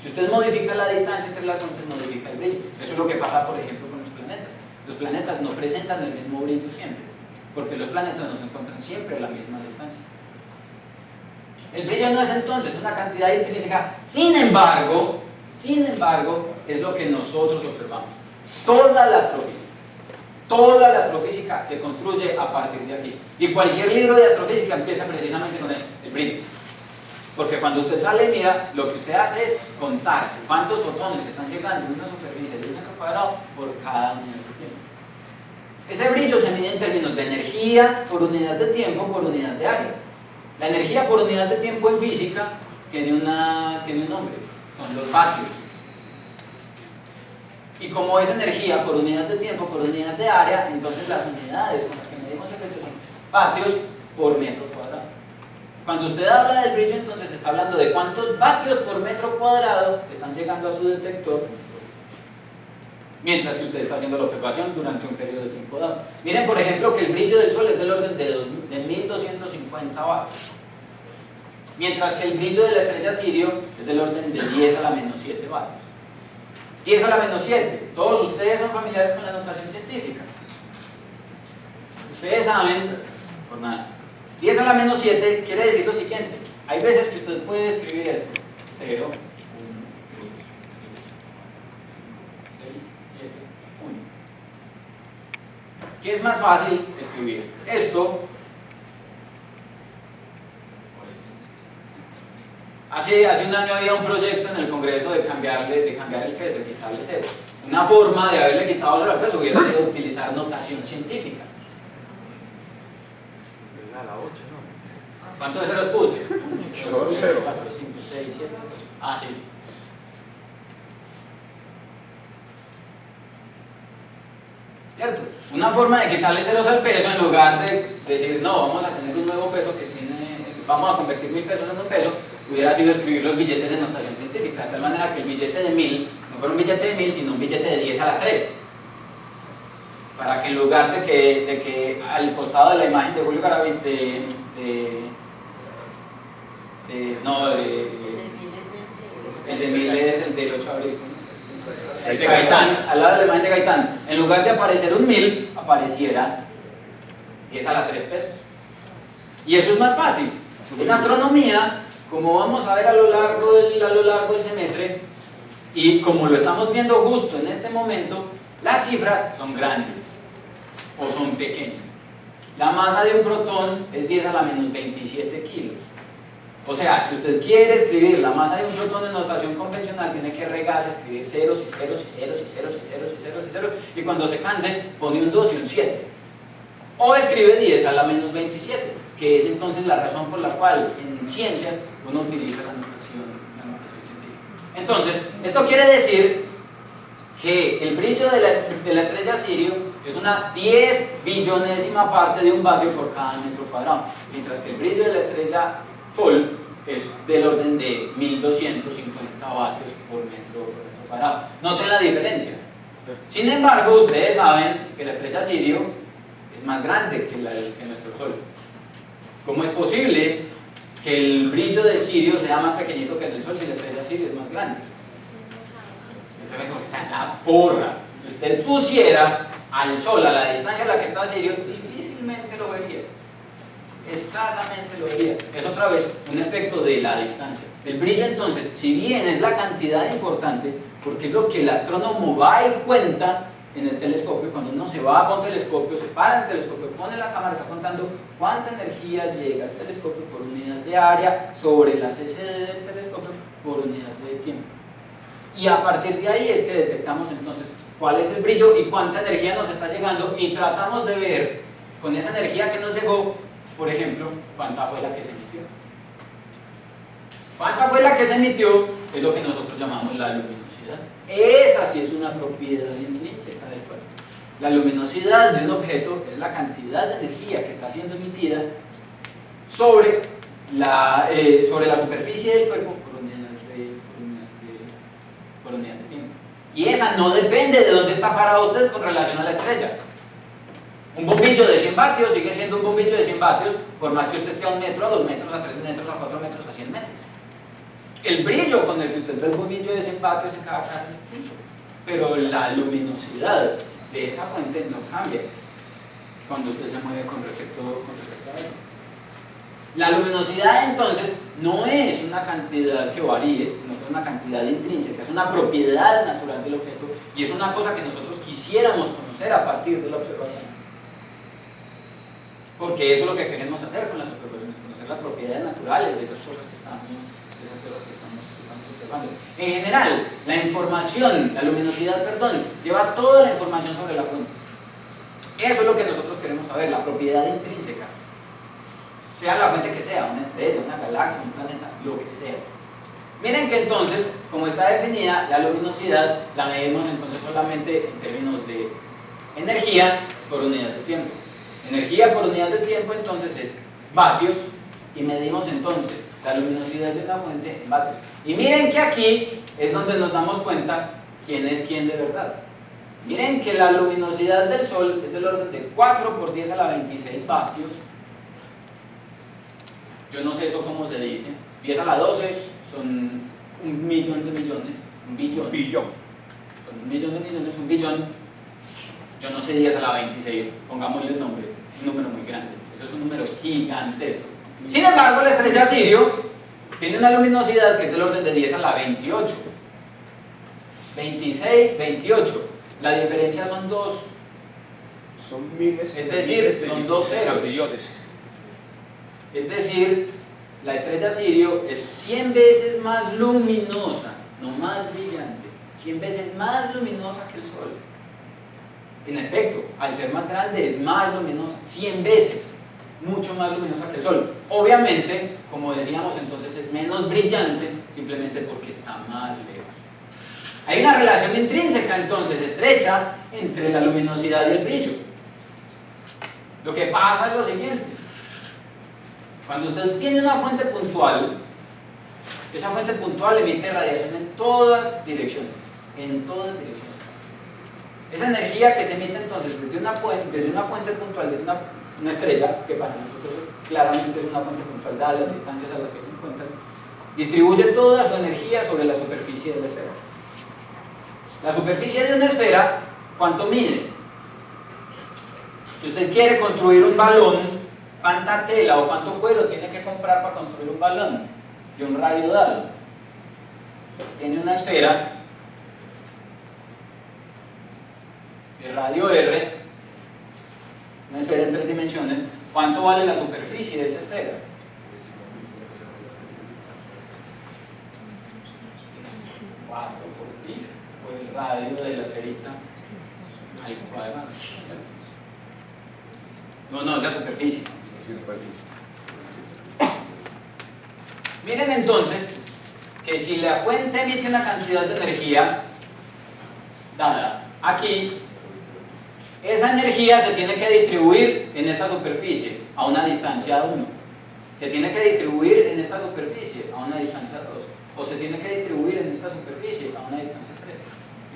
Si usted modifica la distancia entre las fuentes, modifica el brillo. Eso es lo que pasa, por ejemplo, con los planetas. Los planetas no presentan el mismo brillo siempre, porque los planetas no se encuentran siempre a la misma distancia. El brillo no es entonces una cantidad intrínseca, sin embargo, es lo que nosotros observamos. Toda la astrofísica se construye a partir de aquí. Y cualquier libro de astrofísica empieza precisamente con el brillo. Porque cuando usted sale y mira, lo que usted hace es contar cuántos fotones están llegando en una superficie de un metro cuadrado por cada unidad de tiempo. Ese brillo se mide en términos de energía por unidad de tiempo por unidad de área. La energía por unidad de tiempo en física tiene un nombre, son los vatios. Y como es energía por unidad de tiempo por unidad de área, entonces las unidades con las que medimos el brillo son vatios por metro cuadrado. Cuando usted habla del brillo, entonces está hablando de cuántos vatios por metro cuadrado están llegando a su detector mientras que usted está haciendo la observación durante un periodo de tiempo dado. Miren, por ejemplo, que el brillo del Sol es del orden de 1250 vatios, mientras que el brillo de la estrella Sirio es del orden de 10 a la menos 7 vatios. 10 a la menos 7. Todos ustedes son familiares con la notación científica. Ustedes saben, por nada. 10 a la menos 7 quiere decir lo siguiente. Hay veces que usted puede escribir esto. 0, 1, 2, 6, 7, 1. ¿Qué es más fácil escribir? Esto. Hace un año había un proyecto en el Congreso de cambiar el peso, de quitarle 0. Una forma de haberle quitado 0 al peso hubiera sido utilizar notación científica. A la 8, ¿no? ¿Cuántos ceros puse? 0, 0. 4, 5, 6, 7, 8. Ah, sí. ¿Cierto? Una forma de quitarle ceros al peso en lugar de decir, no, vamos a tener un nuevo peso que vamos a convertir 1000 pesos en un peso, hubiera sido escribir los billetes en notación científica, de tal manera que el billete de 1000 no fuera un billete de 1000, sino un billete de 10 a la 3. para que en lugar de que al costado de la imagen de Julio Garavito, el de Mil es el del 8 de abril, el de Gaitán, al lado de la imagen de Gaitán, en lugar de aparecer un 1000, apareciera 10 a la 3 pesos. Y eso es más fácil. En astronomía, como vamos a ver a lo largo del semestre, y como lo estamos viendo justo en este momento, las cifras son grandes o son pequeñas. La masa de un protón es 10 a la menos 27 kilos. O sea, si usted quiere escribir la masa de un protón en notación convencional, tiene que regarse, escribir ceros y ceros y ceros y ceros y ceros y ceros y ceros, y cuando se canse pone un 2 y un 7. O escribe 10 a la menos 27, que es entonces la razón por la cual en ciencias uno utiliza la notación científica. Entonces, esto quiere decir que el brillo de la estrella Sirio es una 10 billonésima parte de un vatio por cada metro cuadrado, mientras que el brillo de la estrella Sol es del orden de 1250 vatios por metro cuadrado. Noten la diferencia. Sin embargo, ustedes saben que la estrella Sirio es más grande que nuestro Sol. ¿Cómo es posible que el brillo de Sirio sea más pequeñito que el del Sol si la estrella Sirio es más grande? Simplemente está en la porra. Si usted pusiera al Sol a la distancia a la que está Sirio, difícilmente lo vería. Escasamente lo vería. Es otra vez un efecto de la distancia. El brillo, entonces, si bien es la cantidad importante, porque es lo que el astrónomo va y cuenta en el telescopio, cuando uno se va a un telescopio, se para en el telescopio, pone la cámara, está contando cuánta energía llega al telescopio por unidad de área sobre la CCD del telescopio por unidad de tiempo. Y a partir de ahí es que detectamos entonces cuál es el brillo y cuánta energía nos está llegando, y tratamos de ver con esa energía que nos llegó, por ejemplo, cuánta fue la que se emitió. ¿Cuánta fue la que se emitió? Es lo que nosotros llamamos la luminosidad. Esa sí es una propiedad intrínseca del cuerpo. La luminosidad de un objeto es la cantidad de energía que está siendo emitida sobre la superficie del cuerpo por unidad de tiempo. Y esa no depende de dónde está parado usted con relación a la estrella. Un bombillo de 100 vatios sigue siendo un bombillo de 100 vatios por más que usted esté a 1 metro, a 2 metros, a 3 metros, a 4 metros, a 100 metros. El brillo con el que usted ve el bombillo de 100 vatios en cada caso es distinto, pero la luminosidad de esa fuente no cambia cuando usted se mueve con respecto a eso. La luminosidad, entonces, no es una cantidad que varíe, sino que es una cantidad intrínseca, es una propiedad natural del objeto, y es una cosa que nosotros quisiéramos conocer a partir de la observación. Porque eso es lo que queremos hacer con las observaciones, conocer las propiedades naturales de esas cosas que estamos observando. En general, la información, la luminosidad, lleva toda la información sobre la fuente. Eso es lo que nosotros queremos saber, la propiedad intrínseca. Sea la fuente que sea, una estrella, una galaxia, un planeta, lo que sea. Miren que entonces, como está definida, la luminosidad la medimos entonces solamente en términos de energía por unidad de tiempo. Energía por unidad de tiempo entonces es vatios, y medimos entonces la luminosidad de una fuente en vatios. Y miren que aquí es donde nos damos cuenta quién es quién de verdad. Miren que la luminosidad del Sol es del orden de 4 por 10 a la 26 vatios. Yo no sé eso cómo se dice. 10 a la 12 son 1 millón de millones, un billón. Son 1 millón de millones, un billón. Yo no sé 10 a la 26, pongámosle un nombre, un número muy grande. Eso es un número gigantesco. Sin embargo, la estrella Sirio tiene una luminosidad que es del orden de 10 a la 28. 26, 28. La diferencia son 2. Son miles, es decir, son 2 ceros. millones. Es decir, la estrella Sirio es 100 veces más luminosa, no más brillante, 100 veces más luminosa que el Sol. En efecto, al ser más grande es más luminosa, 100 veces, mucho más luminosa que el Sol. Obviamente, como decíamos entonces, es menos brillante simplemente porque está más lejos. Hay una relación intrínseca entonces estrecha entre la luminosidad y el brillo. Lo que pasa es lo siguiente: cuando usted tiene una fuente puntual, esa fuente puntual emite radiación en todas direcciones, Esa energía que se emite entonces desde una fuente puntual, desde una estrella, que para nosotros claramente es una fuente puntual dadas las distancias a las que se encuentran, distribuye toda su energía sobre la superficie de la esfera. La superficie de una esfera, ¿cuánto mide? Si usted quiere construir un balón, ¿cuánta tela o cuánto cuero tiene que comprar para construir un balón de un radio dado? Tiene una esfera de radio R, una esfera en 3 dimensiones. ¿Cuánto vale la superficie de esa esfera? Por pi, por el radio de la esferita al cuadrado. No, la superficie. Miren entonces que si la fuente emite una cantidad de energía dada aquí, esa energía se tiene que distribuir en esta superficie a una distancia 1, se tiene que distribuir en esta superficie a una distancia 2, o se tiene que distribuir en esta superficie a una distancia 3.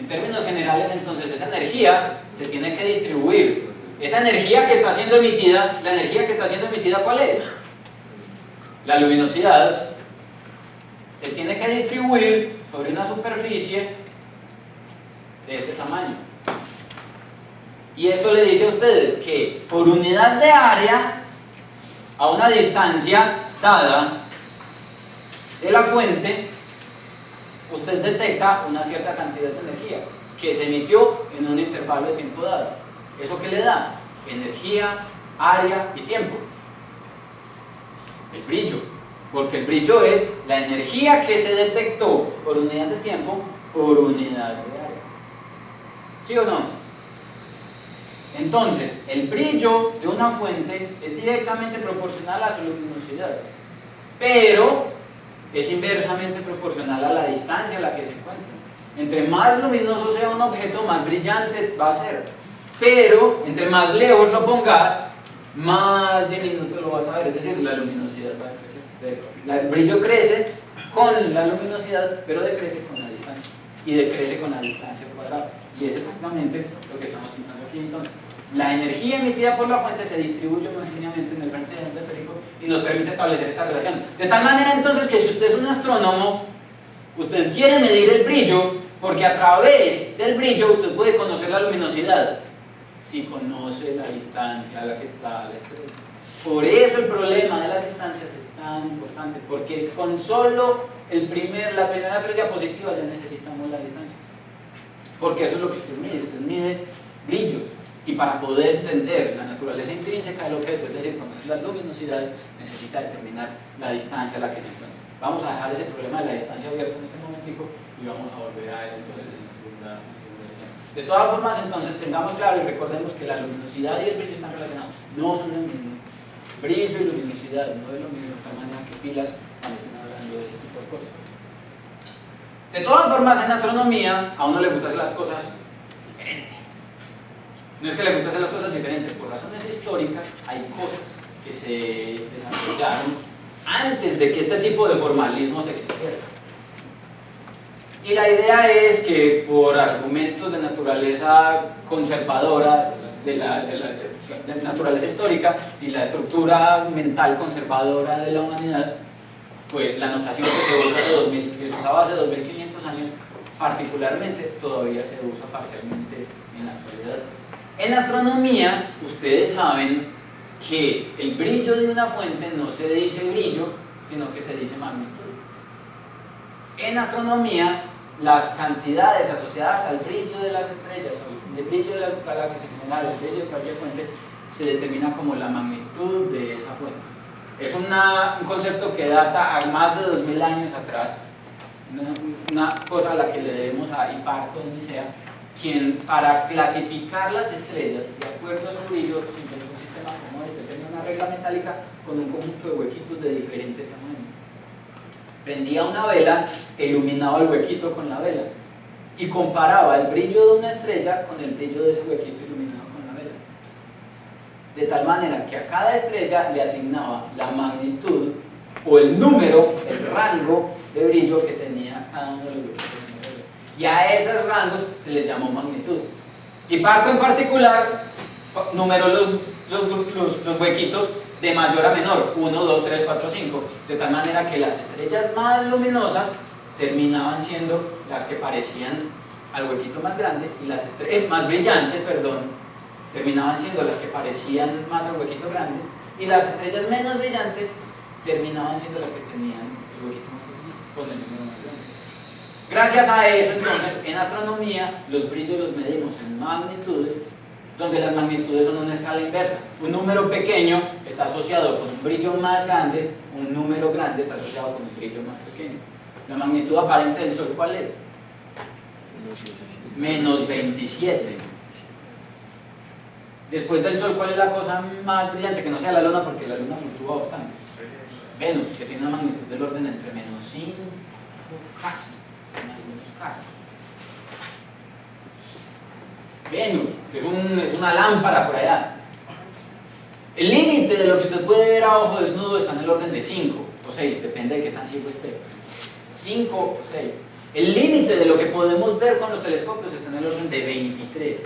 En términos generales, entonces, esa energía se tiene que distribuir. Esa energía que está siendo emitida, la energía que está siendo emitida, ¿cuál es? La luminosidad. Se tiene que distribuir sobre una superficie de este tamaño. Y esto le dice a ustedes que por unidad de área, a una distancia dada de la fuente, usted detecta una cierta cantidad de energía que se emitió en un intervalo de tiempo dado. ¿Eso qué le da? Energía, área y tiempo. El brillo. Porque el brillo es la energía que se detectó por unidad de tiempo por unidad de área. ¿Sí o no? Entonces, el brillo de una fuente es directamente proporcional a su luminosidad, pero es inversamente proporcional a la distancia a la que se encuentra. Entre más luminoso sea un objeto, más brillante va a ser, pero entre más lejos lo pongas, más diminuto lo vas a ver, es decir, la luminosidad va a crecer. Entonces, el brillo crece con la luminosidad, pero decrece con la distancia, y decrece con la distancia cuadrada, y es exactamente lo que estamos pintando aquí. Entonces, la energía emitida por la fuente se distribuye homogéneamente en el frente del ente esférico y nos permite establecer esta relación. De tal manera entonces que si usted es un astrónomo, usted quiere medir el brillo, porque a través del brillo usted puede conocer la luminosidad, si conoce la distancia a la que está la estrella. Por eso el problema de las distancias es tan importante, porque con solo la primera estrella positiva ya necesitamos la distancia. Porque eso es lo que usted mide brillos. Y para poder entender la naturaleza intrínseca del objeto, es decir, conocer las luminosidades, necesita determinar la distancia a la que se encuentra. Vamos a dejar ese problema de la distancia abierto en este momentico y vamos a volver a él entonces en la segunda sesión. De todas formas, entonces, tengamos claro y recordemos que la luminosidad y el brillo están relacionados. No son lo mismo. Brillo y luminosidad no es lo mismo, de tal manera que pilas cuando estén hablando de ese tipo de cosas. De todas formas, en astronomía, a uno le gusta hacer las cosas diferentes. No es que le guste hacer las cosas diferentes, por razones históricas hay cosas que se desarrollaron antes de que este tipo de formalismos existiera. Y la idea es que por argumentos de naturaleza conservadora, de naturaleza histórica y la estructura mental conservadora de la humanidad, pues la notación que se usaba hace 2500 años, particularmente, todavía se usa parcialmente en la actualidad. En astronomía, ustedes saben que el brillo de una fuente no se dice brillo, sino que se dice magnitud. En astronomía, las cantidades asociadas al brillo de las estrellas, el brillo de las galaxias en general, el brillo de cualquier fuente, se determina como la magnitud de esa fuente. Es un concepto que data a más de 2000 años atrás, una cosa a la que le debemos a Hiparco de Nicea, quien para clasificar las estrellas de acuerdo a su brillo se inventó un sistema como este. Tenía una regla metálica con un conjunto de huequitos de diferente tamaño. Prendía una vela e iluminaba el huequito con la vela y comparaba el brillo de una estrella con el brillo de ese huequito iluminado con la vela, de tal manera que a cada estrella le asignaba la magnitud o el número, el rango de brillo que tenía cada uno de los huequitos. Y a esos rangos se les llamó magnitud. Y Parco en particular numeró los huequitos de mayor a menor, 1, 2, 3, 4, 5, de tal manera que las estrellas más luminosas terminaban siendo las que parecían al huequito más grande, y las estrellas más brillantes, perdón, terminaban siendo las que parecían más al huequito grande, y las estrellas menos brillantes terminaban siendo las que tenían el huequito más pequeño, con el número más grande. Gracias a eso, entonces, en astronomía, los brillos los medimos en magnitudes, donde las magnitudes son una escala inversa. Un número pequeño está asociado con un brillo más grande, un número grande está asociado con un brillo más pequeño. La magnitud aparente del Sol, ¿cuál es? Menos 27. Después del Sol, ¿cuál es la cosa más brillante? Que no sea la Luna, porque la Luna fluctúa bastante. Venus, que tiene una magnitud del orden entre menos 5, casi, en algunos casos. Venus, que es una lámpara por allá. El límite de lo que usted puede ver a ojo desnudo está en el orden de 5 o 6, depende de qué tan ciego esté. 5 o 6. El límite de lo que podemos ver con los telescopios está en el orden de 23.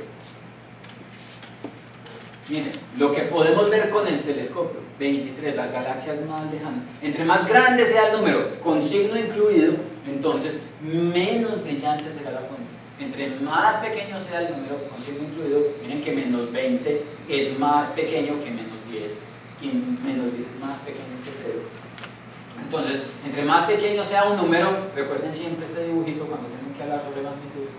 Miren, lo que podemos ver con el telescopio, 23, las galaxias más lejanas. Entre más grande sea el número, con signo incluido, entonces menos brillante será la fuente. Entre más pequeño sea el número, con signo incluido, miren que menos 20 es más pequeño que menos 10, y menos 10 es más pequeño que 0. Entonces, entre más pequeño sea un número, recuerden siempre este dibujito cuando tengan que hablar sobre magnitudes,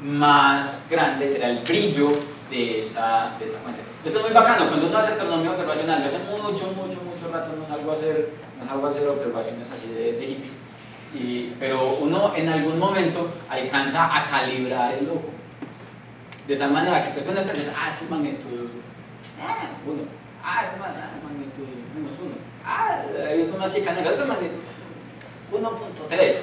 más grande será el brillo de esa fuente. Esto es muy bacano, cuando uno hace astronomía observacional, yo hace mucho rato no salgo a hacer observaciones así de hippie, pero uno en algún momento alcanza a calibrar el ojo, de tal manera que usted con esta dice, esta es magnitud 1, esta es magnitud menos 1, hay unas chicaneras, esta es magnitud 1.3.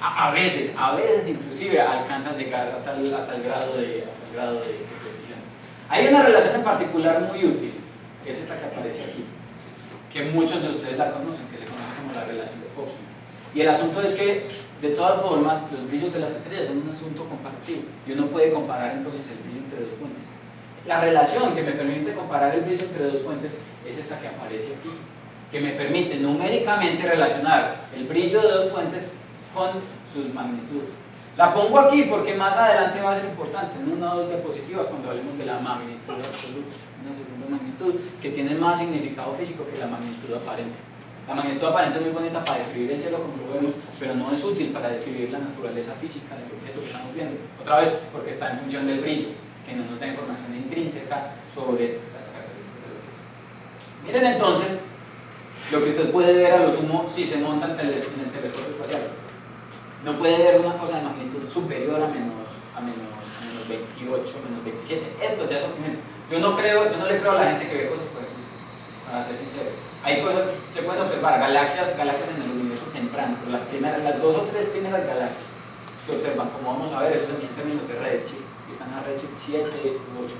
A veces inclusive alcanza a llegar a tal grado de precisión. Hay una relación en particular muy útil, que es esta que aparece aquí, que muchos de ustedes la conocen, que se conoce como la relación de Popson. Y el asunto es que, de todas formas, los brillos de las estrellas son un asunto comparativo, y uno puede comparar entonces el brillo entre dos fuentes. La relación que me permite comparar el brillo entre dos fuentes es esta que aparece aquí, que me permite numéricamente relacionar el brillo de dos fuentes con sus magnitudes. La pongo aquí porque más adelante va a ser importante en una o dos diapositivas cuando hablemos de la magnitud absoluta, una segunda magnitud que tiene más significado físico que la magnitud aparente. La magnitud aparente es muy bonita para describir el cielo como lo vemos, pero no es útil para describir la naturaleza física del objeto que estamos viendo. Otra vez porque está en función del brillo, que no nos da información intrínseca sobre las características del objeto. Miren entonces lo que usted puede ver a lo sumo si se monta en el telescopio espacial. No puede ver una cosa de magnitud superior a menos 28, menos 27. Esto ya es optimismo. Yo no le creo a la gente que ve cosas por aquí, para ser sincero. Hay cosas, se pueden observar galaxias en el universo temprano, pero las 2 o 3 primeras galaxias se observan, como vamos a ver, eso también en términos de redshift, que están a redshift 7 u 8.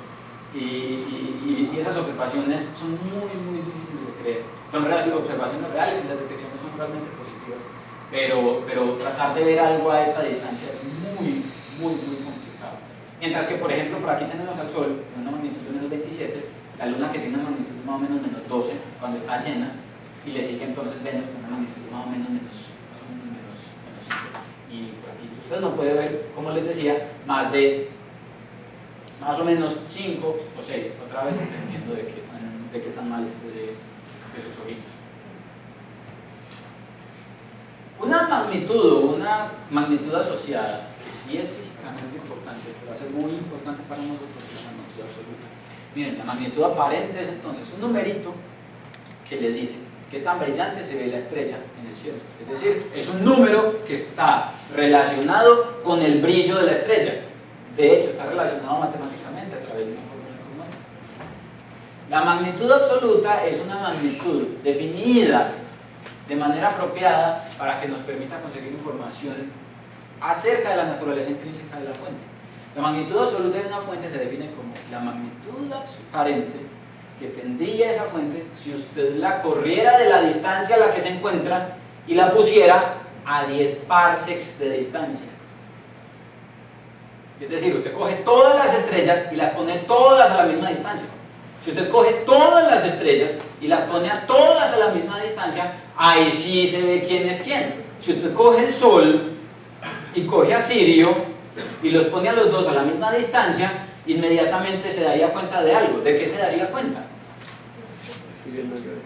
Y esas observaciones son muy difíciles de creer. Son observaciones reales y las detecciones son realmente positivas. Pero tratar de ver algo a esta distancia es muy complicado. Mientras que, por ejemplo, por aquí tenemos al Sol con una magnitud de menos 27, la Luna que tiene una magnitud más o menos menos 12 cuando está llena, y le sigue entonces Venus con una magnitud más o menos menos 5. Y por aquí usted no puede ver, como les decía, más o menos 5 o 6, otra vez dependiendo de qué tan mal esté de sus ojitos. Una magnitud asociada, que sí es físicamente importante, que va a ser muy importante para nosotros, es la magnitud absoluta. Miren, la magnitud aparente es entonces un numerito que le dice qué tan brillante se ve la estrella en el cielo. Es decir, es un número que está relacionado con el brillo de la estrella. De hecho, está relacionado matemáticamente a través de una fórmula como esta. La magnitud absoluta es una magnitud definida de manera apropiada para que nos permita conseguir información acerca de la naturaleza intrínseca de la fuente. La magnitud absoluta de una fuente se define como la magnitud aparente que tendría esa fuente si usted la corriera de la distancia a la que se encuentra y la pusiera a 10 parsecs de distancia. Es decir, usted coge todas las estrellas y las pone todas a la misma distancia. Si usted coge todas las estrellas y las pone a todas a la misma distancia, ahí sí se ve quién es quién. Si usted coge el Sol y coge a Sirio y los pone a los dos a la misma distancia, inmediatamente se daría cuenta de algo. ¿De qué se daría cuenta?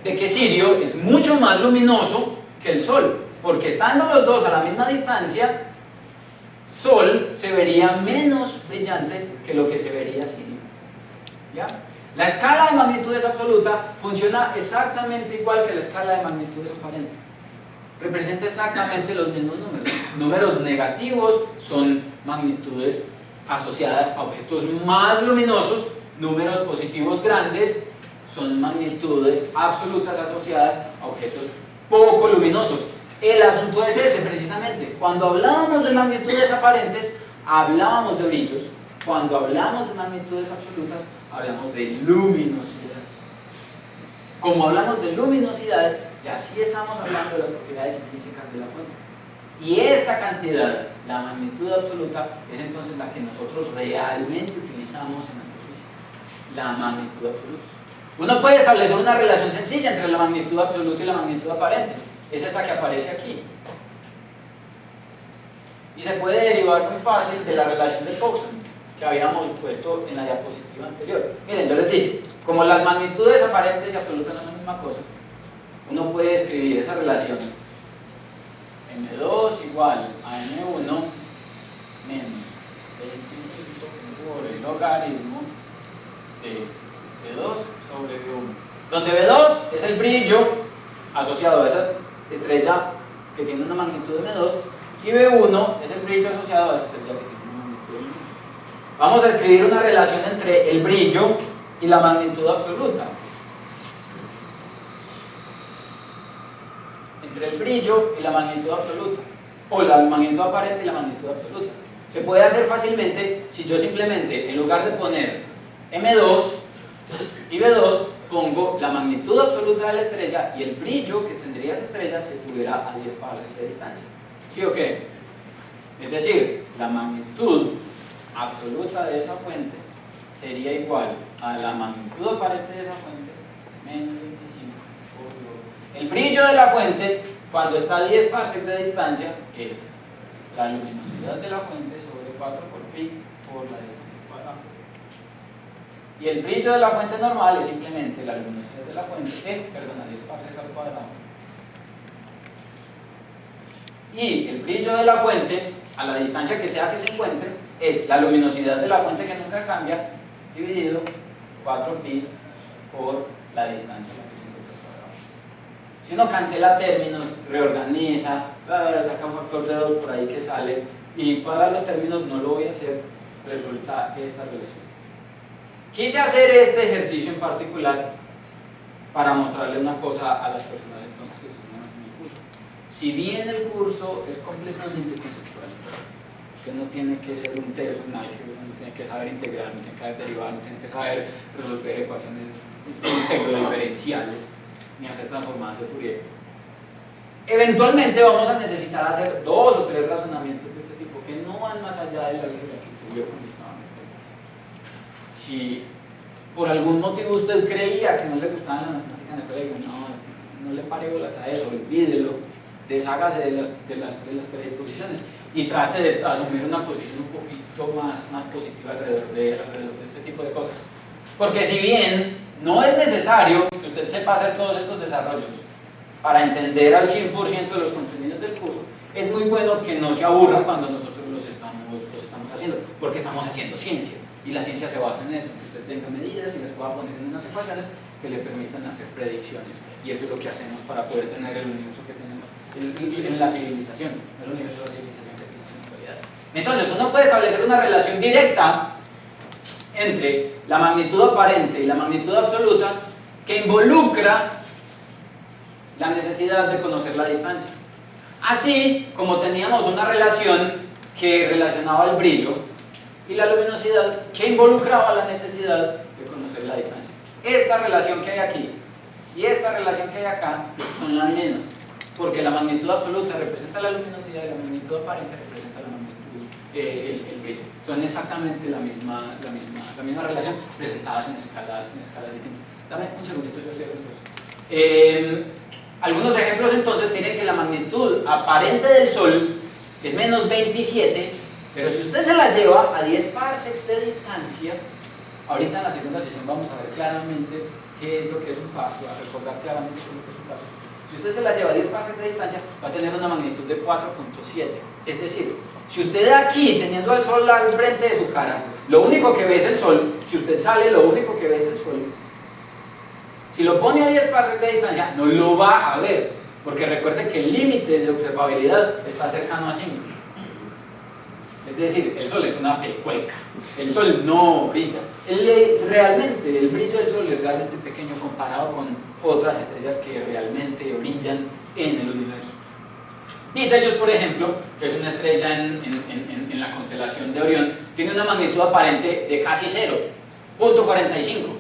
De que Sirio es mucho más luminoso que el Sol, porque estando los dos a la misma distancia, Sol se vería menos brillante que lo que se vería Sirio. ¿Ya? La escala de magnitudes absoluta funciona exactamente igual que la escala de magnitudes aparentes. Representa exactamente los mismos números. Números negativos son magnitudes asociadas a objetos más luminosos, números positivos grandes son magnitudes absolutas asociadas a objetos poco luminosos. El asunto es ese precisamente. Cuando hablábamos de magnitudes aparentes, hablábamos de brillos. Cuando hablamos de magnitudes absolutas, hablamos de luminosidades. Como hablamos de luminosidades, ya sí estamos hablando de las propiedades intrínsecas de la fuente. Y esta cantidad, la magnitud absoluta, es entonces la que nosotros realmente utilizamos en astrofísica. La magnitud absoluta. Uno puede establecer una relación sencilla entre la magnitud absoluta y la magnitud aparente. Es esta que aparece aquí. Y se puede derivar muy fácil de la relación de Coxon, que habíamos puesto en la diapositiva anterior. Miren, yo les dije, como las magnitudes aparentes y absolutas son la misma cosa, uno puede escribir esa relación M2 igual a M1 menos 25 por el logaritmo de B2 sobre B1, donde B2 es el brillo asociado a esa estrella que tiene una magnitud de M2 y B1 es el brillo asociado a esa estrella que tiene una magnitud de M1. Vamos a escribir una relación entre el brillo y la magnitud absoluta. Entre el brillo y la magnitud absoluta, o la magnitud aparente y la magnitud absoluta. Se puede hacer fácilmente si yo simplemente, en lugar de poner M2 y B2, pongo la magnitud absoluta de la estrella y el brillo que tendría esa estrella si estuviera a 10 parsecs de distancia. ¿Sí o qué? Es decir, la magnitud absoluta de esa fuente sería igual a la magnitud aparente de esa fuente menos 25 por lo. El brillo de la fuente, cuando está a 10 parsecs de distancia, es la luminosidad de la fuente sobre 4 por pi por la distancia cuadrada. Y el brillo de la fuente normal es simplemente la luminosidad de la fuente, a 10 parsecs al cuadrado. Y el brillo de la fuente, a la distancia que sea que se encuentre, es la luminosidad de la fuente que nunca cambia, dividido 4pi por la distancia a la que se encuentra al cuadrado. Si uno cancela términos, reorganiza, saca un factor de 2 por ahí que sale, y para los términos no lo voy a hacer, resulta esta relación. Quise hacer este ejercicio en particular para mostrarle una cosa a las personas entonces que estuvieron en el curso. Si bien el curso es completamente conceptual, usted no tiene que ser un terzo en álgebra, no tiene que saber integrar, no tiene que saber derivar, no tiene que saber resolver ecuaciones diferenciales, ni hacer transformadas de Fourier. Eventualmente vamos a necesitar hacer 2 o 3 razonamientos de este tipo que no van más allá de la álgebra que estudió cuando estaba en el colegio. Si por algún motivo usted creía que no le gustaba la matemática en el colegio, no le pare bolas a eso, olvídelo, deshágase de las predisposiciones y trate de asumir una posición un poquito más positiva alrededor de este tipo de cosas. Porque si bien no es necesario que usted sepa hacer todos estos desarrollos para entender al 100% de los contenidos del curso, es muy bueno que no se aburra cuando nosotros los estamos haciendo, porque estamos haciendo ciencia y la ciencia se basa en eso, que usted tenga medidas y las pueda poner en unas ecuaciones que le permitan hacer predicciones, y eso es lo que hacemos para poder tener el universo que tenemos en la civilización, el universo de la civilización que tenemos en la actualidad. Entonces uno puede establecer una relación directa entre la magnitud aparente y la magnitud absoluta que involucra la necesidad de conocer la distancia. Así como teníamos una relación que relacionaba el brillo y la luminosidad que involucraba la necesidad de conocer la distancia. Esta relación que hay aquí y esta relación que hay acá son las mismas, porque la magnitud absoluta representa la luminosidad y la magnitud aparente representa la magnitud el brillo. Son exactamente la misma relación presentadas en escalas distintas. Dame un segundito, yo cierro entonces. Algunos ejemplos entonces, miren que la magnitud aparente del Sol es menos 27, pero si usted se la lleva a 10 parsecs de distancia, ahorita en la segunda sesión vamos a ver claramente qué es lo que es un parsec, a recordar claramente qué es lo que es un parsec. Si usted se la lleva a 10 parsecs de distancia, va a tener una magnitud de 4.7. Es decir, si usted de aquí, teniendo al Sol al frente de su cara, lo único que ve es el Sol, si usted sale, lo único que ve es el Sol. Si lo pone a 10 parsecs de distancia, no lo va a ver, porque recuerde que el límite de observabilidad está cercano a 5. Es decir, el Sol es una pecueca, el Sol no brilla. Realmente, el brillo del Sol es realmente pequeño comparado con otras estrellas que realmente brillan en el universo. Betelgeuse, por ejemplo, que es una estrella en la constelación de Orión, tiene una magnitud aparente de casi 0.45.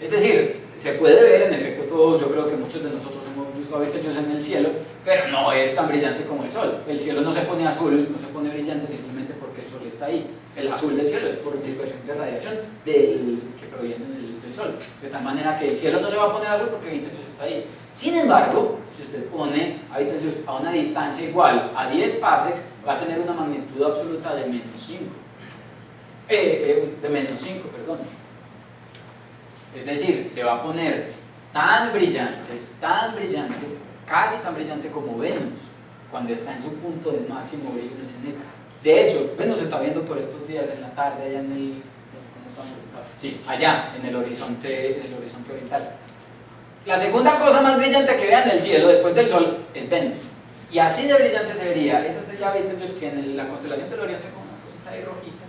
Es decir, se puede ver, en efecto, todos, yo creo que muchos de nosotros hemos visto a Betelgeuse en el cielo, pero no es tan brillante como el Sol. El cielo no se pone azul, no se pone brillante simplemente porque el Sol está ahí. El azul del cielo es por dispersión de radiación que proviene del Sol. De tal manera que el cielo no se va a poner azul porque Betelgeuse está ahí. Sin embargo, si usted pone a Betelgeuse a una distancia igual a 10 parsecs, va a tener una magnitud absoluta de menos 5. De menos 5, perdón. Es decir, se va a poner tan brillante, casi tan brillante como Venus, cuando está en su punto de máximo brillo en el cenit. De hecho, Venus se está viendo por estos días en la tarde, allá en el, sí, allá, en el horizonte oriental. La segunda cosa más brillante que vean en el cielo, después del Sol, es Venus. Y así de brillante se vería esa estrella Betelgeuse que en la constelación del Orión se ve como una cosita ahí rojita,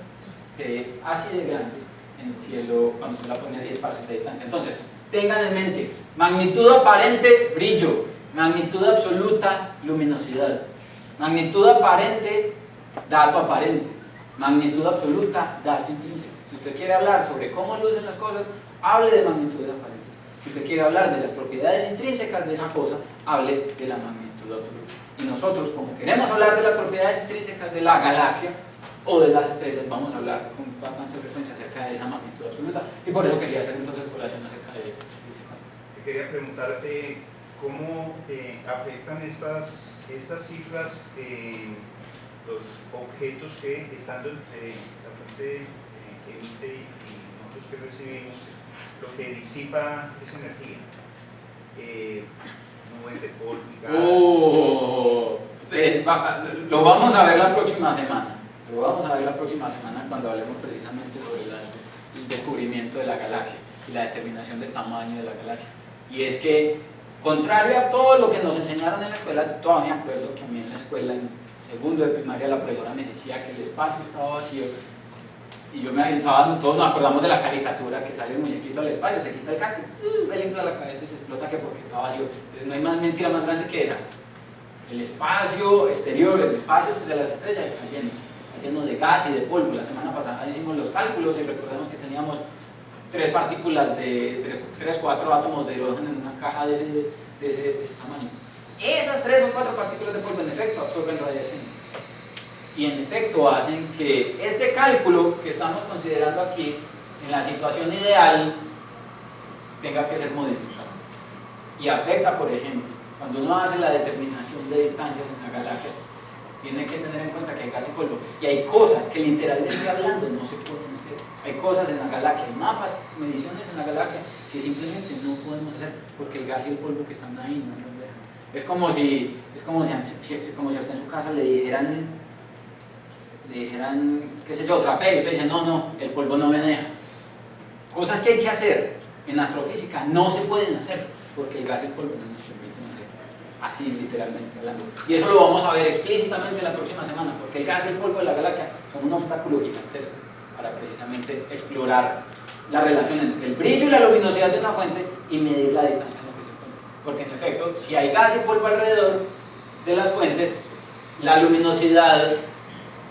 se ve así de grande en el cielo cuando se la pone a 10 parsecs de distancia. Entonces, tengan en mente, magnitud aparente, brillo, magnitud absoluta, luminosidad, magnitud aparente, dato aparente, magnitud absoluta, dato intrínseco. Si usted quiere hablar sobre cómo lucen las cosas, hable de magnitudes aparentes. Si usted quiere hablar de las propiedades intrínsecas de esa cosa, hable de la magnitud absoluta. Y nosotros, como queremos hablar de las propiedades intrínsecas de la galaxia, o de las estrellas, vamos a hablar con bastante frecuencia acerca de esa magnitud absoluta, y por eso quería hacer entonces colación acerca de ese caso. Te quería preguntarte cómo afectan estas cifras los objetos que, estando entre la fuente que emite y nosotros que recibimos, lo que disipa esa energía, nubes de polvo y gas. Lo vamos a ver la próxima semana. Lo vamos a ver la próxima semana cuando hablemos precisamente sobre el descubrimiento de la galaxia y la determinación del tamaño de la galaxia. Y es que, contrario a todo lo que nos enseñaron en la escuela, todavía me acuerdo que a mí en la escuela, en segundo de primaria, la profesora me decía que el espacio estaba vacío. Y yo todos nos acordamos de la caricatura que sale el muñequito al espacio, se quita el casco, le infla la cabeza y se explota que porque está vacío. Entonces no hay más mentira más grande que esa. El espacio exterior, el espacio de las estrellas está lleno de gas y de polvo. La semana pasada hicimos los cálculos y recordemos que teníamos 3 partículas de 4 átomos de hidrógeno en una caja de ese tamaño. Esas 3 o 4 partículas de polvo en efecto absorben radiación y en efecto hacen que este cálculo que estamos considerando aquí en la situación ideal tenga que ser modificado y afecta, por ejemplo, cuando uno hace la determinación de distancias en la galaxia, tiene que tener en cuenta que hay gas y polvo. Y hay cosas que literalmente hablando no se pueden hacer. Hay cosas en la galaxia, hay mapas, mediciones en la galaxia que simplemente no podemos hacer porque el gas y el polvo que están ahí no nos dejan. Es como si a usted en su casa le dijeran, qué sé yo, trapee, y usted dice, no, el polvo no me deja. Cosas que hay que hacer en astrofísica no se pueden hacer porque el gas y el polvo no nos permiten hacer. Así literalmente hablando. Y eso lo vamos a ver explícitamente la próxima semana, porque el gas y el polvo de la galaxia son un obstáculo gigantesco para precisamente explorar la relación entre el brillo y la luminosidad de una fuente y medir la distancia en la que se encuentra. Porque en efecto, si hay gas y polvo alrededor de las fuentes, la luminosidad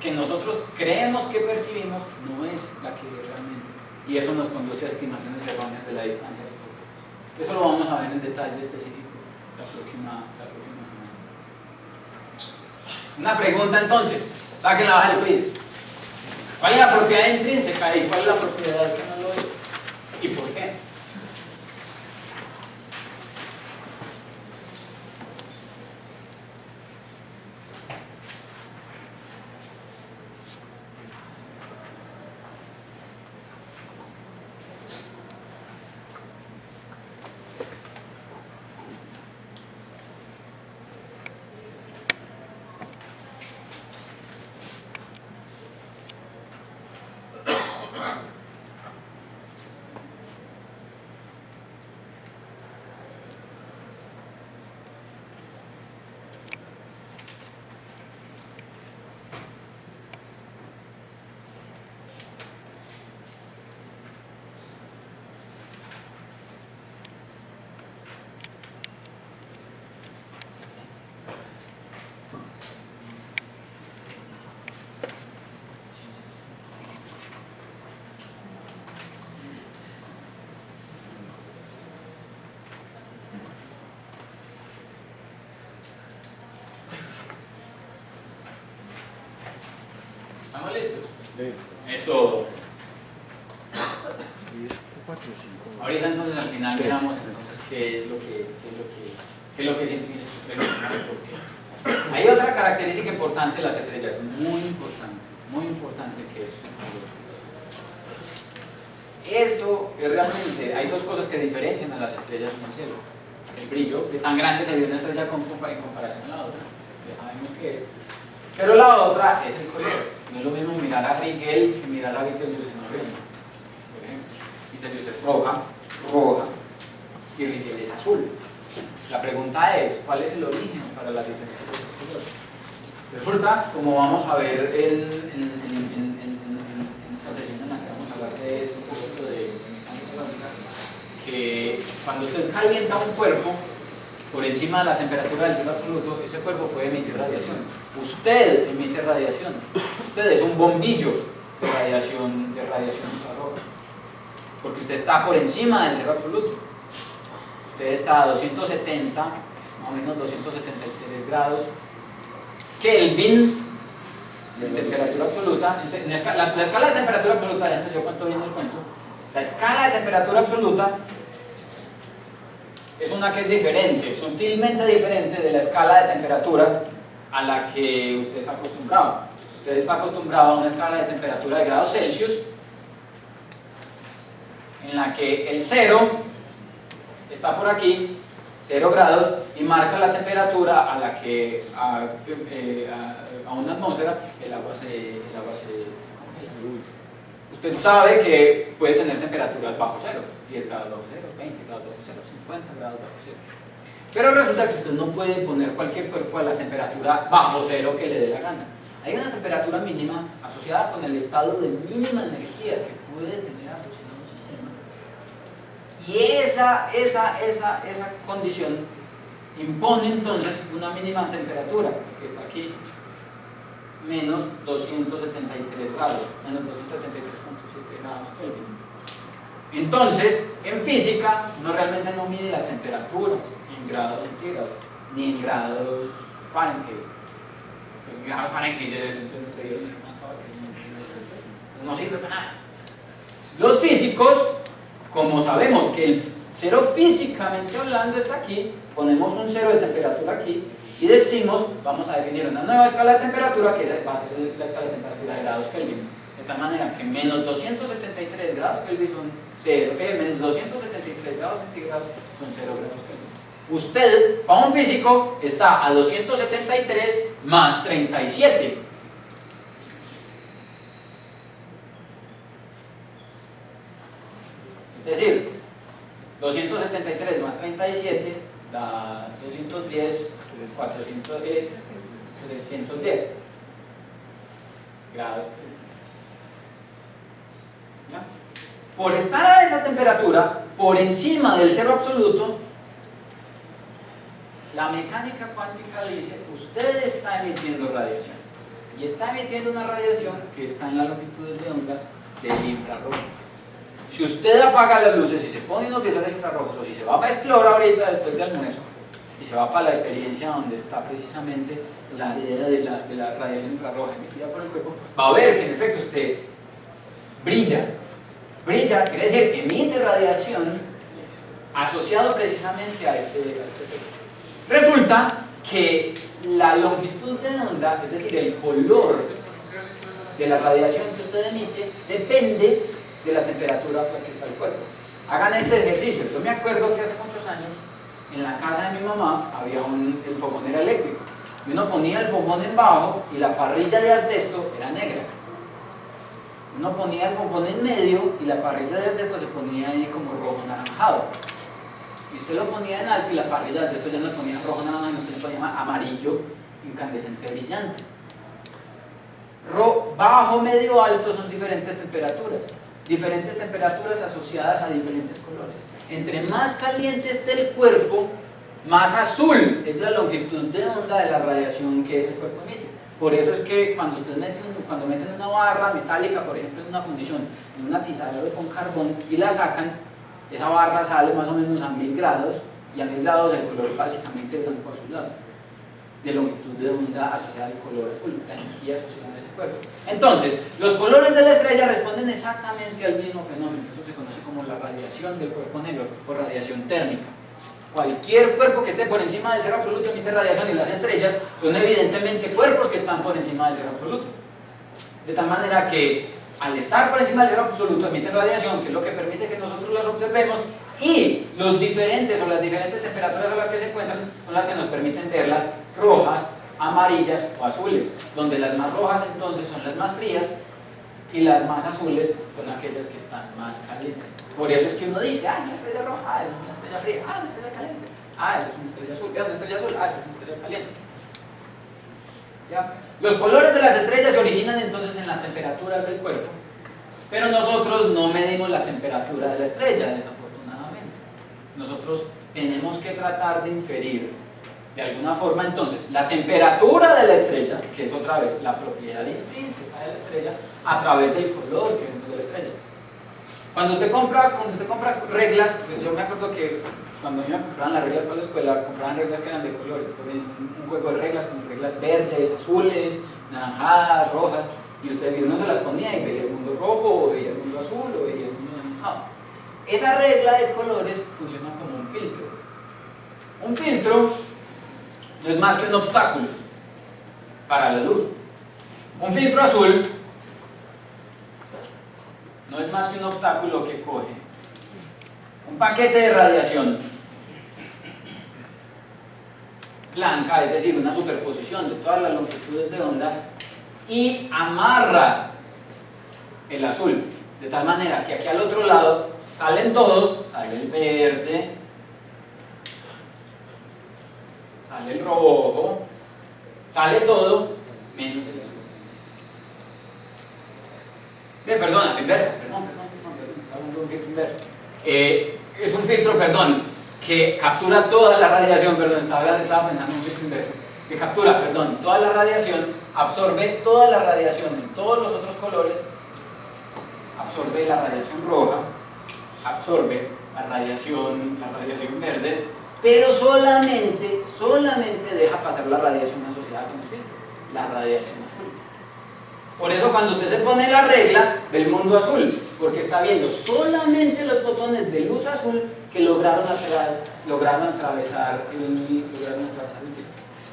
que nosotros creemos que percibimos no es la que realmente, y eso nos conduce a estimaciones erróneas de la distancia. Eso lo vamos a ver en detalle específico la próxima semana. Una pregunta entonces, Saquen la baja del quiz. ¿Cuál es la propiedad intrínseca y cuál es la propiedad que no lo es? ¿Y por qué? ¿Estamos listos? Eso. Ahorita entonces al final veamos entonces qué es lo que significa y por qué. Hay otra característica importante de las estrellas, muy importante que es eso es realmente, hay dos cosas que diferencian a las estrellas en el cielo. El brillo, que tan grande se ve una estrella en comparación a la otra, ya sabemos qué es. Pero la otra es el color. No es lo mismo mirar a Rigel que mirar a Betelgeuse en Orión. Por ejemplo, Betelgeuse es roja, y Rigel es azul. La pregunta es, ¿cuál es el origen para las diferencias de estos colores? Resulta, como vamos a ver en esta sesión en la que vamos a hablar de un poquito de mecánica cuántica, que cuando usted calienta un cuerpo por encima de la temperatura del cielo absoluto, ese cuerpo puede emitir radiación. Usted emite radiación. Usted es un bombillo de radiación infrarroja. Porque usted está por encima del cero absoluto. Usted está a 270, más o menos 273 grados Kelvin de temperatura absoluta. La escala de temperatura absoluta, yo cuento bien el cuento. La escala de temperatura absoluta es una que es diferente, sutilmente diferente de la escala de temperatura a la que usted está acostumbrado. Usted está acostumbrado a una escala de temperatura de grados Celsius en la que el 0 está por aquí, 0 grados, y marca la temperatura a la que a una atmósfera el agua se congela. Usted sabe que puede tener temperaturas bajo cero, 10 grados bajo cero, 20 grados bajo cero, 50 grados bajo cero. Pero resulta que usted no puede poner cualquier cuerpo a la temperatura bajo cero que le dé la gana. Hay una temperatura mínima asociada con el estado de mínima energía que puede tener asociado un sistema. Y esa condición impone entonces una mínima temperatura, que está aquí, menos 273 grados, menos 273.7 grados Kelvin. Entonces, en física, uno realmente no mide las temperaturas en grados centígrados, ni en grados Fahrenheit. Los grados Fahrenheit no sirve para nada. Los físicos, como sabemos que el cero físicamente hablando está aquí, ponemos un cero de temperatura aquí y decimos, vamos a definir una nueva escala de temperatura que va a ser la escala de temperatura de grados Kelvin. De tal manera que menos 273 grados Kelvin son 0, menos 273 grados centígrados son 0 grados Kelvin. Usted, para un físico, está a 273 más 37. Es decir, 273 más 37 da 210, 410, 310 grados. ¿Ya? Por estar a esa temperatura, por encima del cero absoluto, la mecánica cuántica dice, usted está emitiendo radiación. Y está emitiendo una radiación que está en la longitud de onda del infrarrojo. Si usted apaga las luces y se pone unos visores infrarrojos, o si se va a explorar ahorita después del almuerzo, y se va para la experiencia donde está precisamente la idea de la radiación infrarroja emitida por el cuerpo, va a ver que en efecto usted brilla, quiere decir, emite radiación asociado precisamente a este efecto. Resulta que la longitud de onda, es decir, el color de la radiación que usted emite, depende de la temperatura a la que está el cuerpo. Hagan este ejercicio. Yo me acuerdo que hace muchos años, en la casa de mi mamá, había el fogón era eléctrico. Y uno ponía el fogón en bajo y la parrilla de asbesto era negra. Uno ponía el fogón en medio y la parrilla de asbesto se ponía ahí como rojo anaranjado. Y usted lo ponía en alto y la parrilla de asbesto ya no le ponía rojo anaranjado, usted le ponía amarillo incandescente brillante. Bajo, medio, alto son diferentes temperaturas asociadas a diferentes colores. Entre más caliente esté el cuerpo, más azul es la longitud de onda de la radiación que ese cuerpo emite. Por eso es que cuando ustedes meten una barra metálica, por ejemplo en una fundición, en un atizador con carbón y la sacan, esa barra sale más o menos a 1000 grados y a 1000 grados el color básicamente blanco azulado, de longitud de onda asociada al color azul, la energía asociada a ese cuerpo. Entonces, los colores de la estrella responden exactamente al mismo fenómeno. Eso se conoce como la radiación del cuerpo negro o radiación térmica. Cualquier cuerpo que esté por encima del cero absoluto emite radiación, y las estrellas son evidentemente cuerpos que están por encima del cero absoluto. De tal manera que al estar por encima del cero absoluto emiten radiación, que es lo que permite que nosotros las observemos, y las diferentes temperaturas a las que se encuentran son las que nos permiten verlas rojas, amarillas o azules, donde las más rojas entonces son las más frías y las más azules son aquellas que están más calientes. Por eso es que uno dice, una estrella roja, es una estrella fría, una estrella caliente, esa es una estrella azul, es una estrella azul, esa es una estrella caliente. ¿Ya? Los colores de las estrellas se originan entonces en las temperaturas del cuerpo, pero nosotros no medimos la temperatura de la estrella, desafortunadamente. Nosotros tenemos que tratar de inferir de alguna forma entonces la temperatura de la estrella, que es otra vez la propiedad intrínseca de la estrella, a través del color que vemos de la estrella. Cuando usted compra reglas, pues yo me acuerdo que cuando me compraban las reglas para la escuela, compraban reglas que eran de colores, un juego de reglas con reglas verdes, azules, naranjadas, rojas, y uno se las ponía y veía el mundo rojo, o veía el mundo azul, o veía el mundo anaranjado. Esa regla de colores funciona como un filtro. Un filtro no es más que un obstáculo para la luz. Un filtro azul no es más que un obstáculo que coge un paquete de radiación blanca, es decir, una superposición de todas las longitudes de onda, y amarra el azul, de tal manera que aquí al otro lado salen todos, sale el verde, sale el rojo, sale todo, menos el azul. Perdón, está hablando de un filtro inverso. Es un filtro, que captura toda la radiación, estaba pensando en un filtro inverso, que captura, toda la radiación, absorbe toda la radiación en todos los otros colores, absorbe la radiación roja, absorbe la radiación verde, pero solamente deja pasar la radiación asociada con el filtro, la radiación azul. Por eso cuando usted se pone la regla, ve el mundo azul, porque está viendo solamente los fotones de luz azul que lograron atravesar el filtro.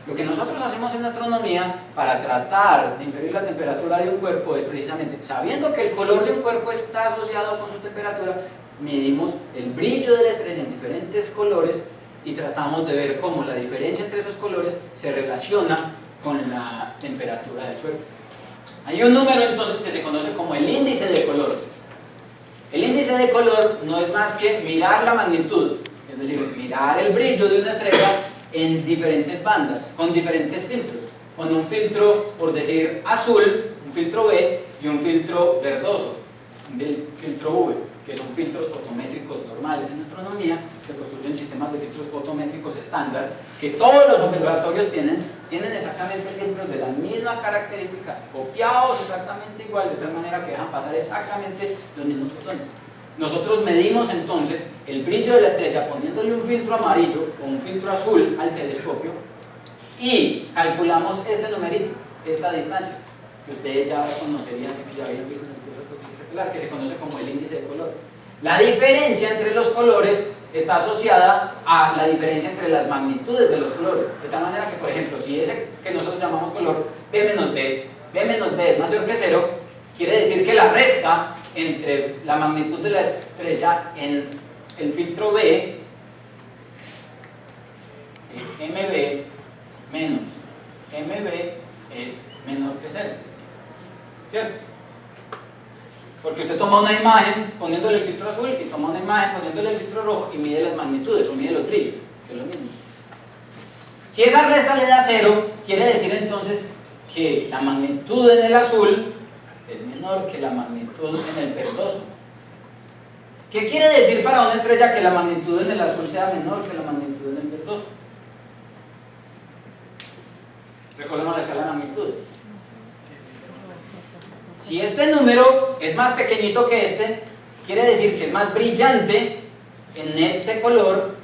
Lo que nosotros hacemos en astronomía para tratar de inferir la temperatura de un cuerpo es precisamente, sabiendo que el color de un cuerpo está asociado con su temperatura, medimos el brillo de la estrella en diferentes colores y tratamos de ver cómo la diferencia entre esos colores se relaciona con la temperatura del cuerpo. Hay un número entonces que se conoce como el índice de color. El índice de color no es más que mirar la magnitud, es decir, mirar el brillo de una estrella en diferentes bandas, con diferentes filtros, con un filtro, por decir, azul, un filtro B y un filtro verdoso, un filtro V, que son filtros fotométricos normales en astronomía. Se construyen sistemas de filtros fotométricos estándar que todos los observatorios tienen exactamente filtros de la misma característica, copiados exactamente igual, de tal manera que dejan pasar exactamente los mismos fotones. nosotros medimos entonces el brillo de la estrella poniéndole un filtro amarillo o un filtro azul al telescopio y calculamos este numerito, esta distancia, que ustedes ya conocerían, que ya habían visto en el curso de astrofísica estelar, que se conoce como el índice de color. La diferencia entre los colores está asociada a la diferencia entre las magnitudes de los colores, de tal manera que, por ejemplo, si ese que nosotros llamamos color B menos B es mayor que 0, quiere decir que la resta entre la magnitud de la estrella en el filtro B, MB menos MB es menor que 0, ¿cierto? Porque usted toma una imagen poniéndole el filtro azul y toma una imagen poniéndole el filtro rojo y mide las magnitudes o mide los brillos, que es lo mismo. Si esa resta le da 0, quiere decir entonces que la magnitud en el azul es menor que la magnitud en el verdoso. ¿Qué quiere decir para una estrella que la magnitud en el azul sea menor que la magnitud en el verdoso? Recordemos la escala de magnitudes. Si este número es más pequeñito que este, quiere decir que es más brillante en este color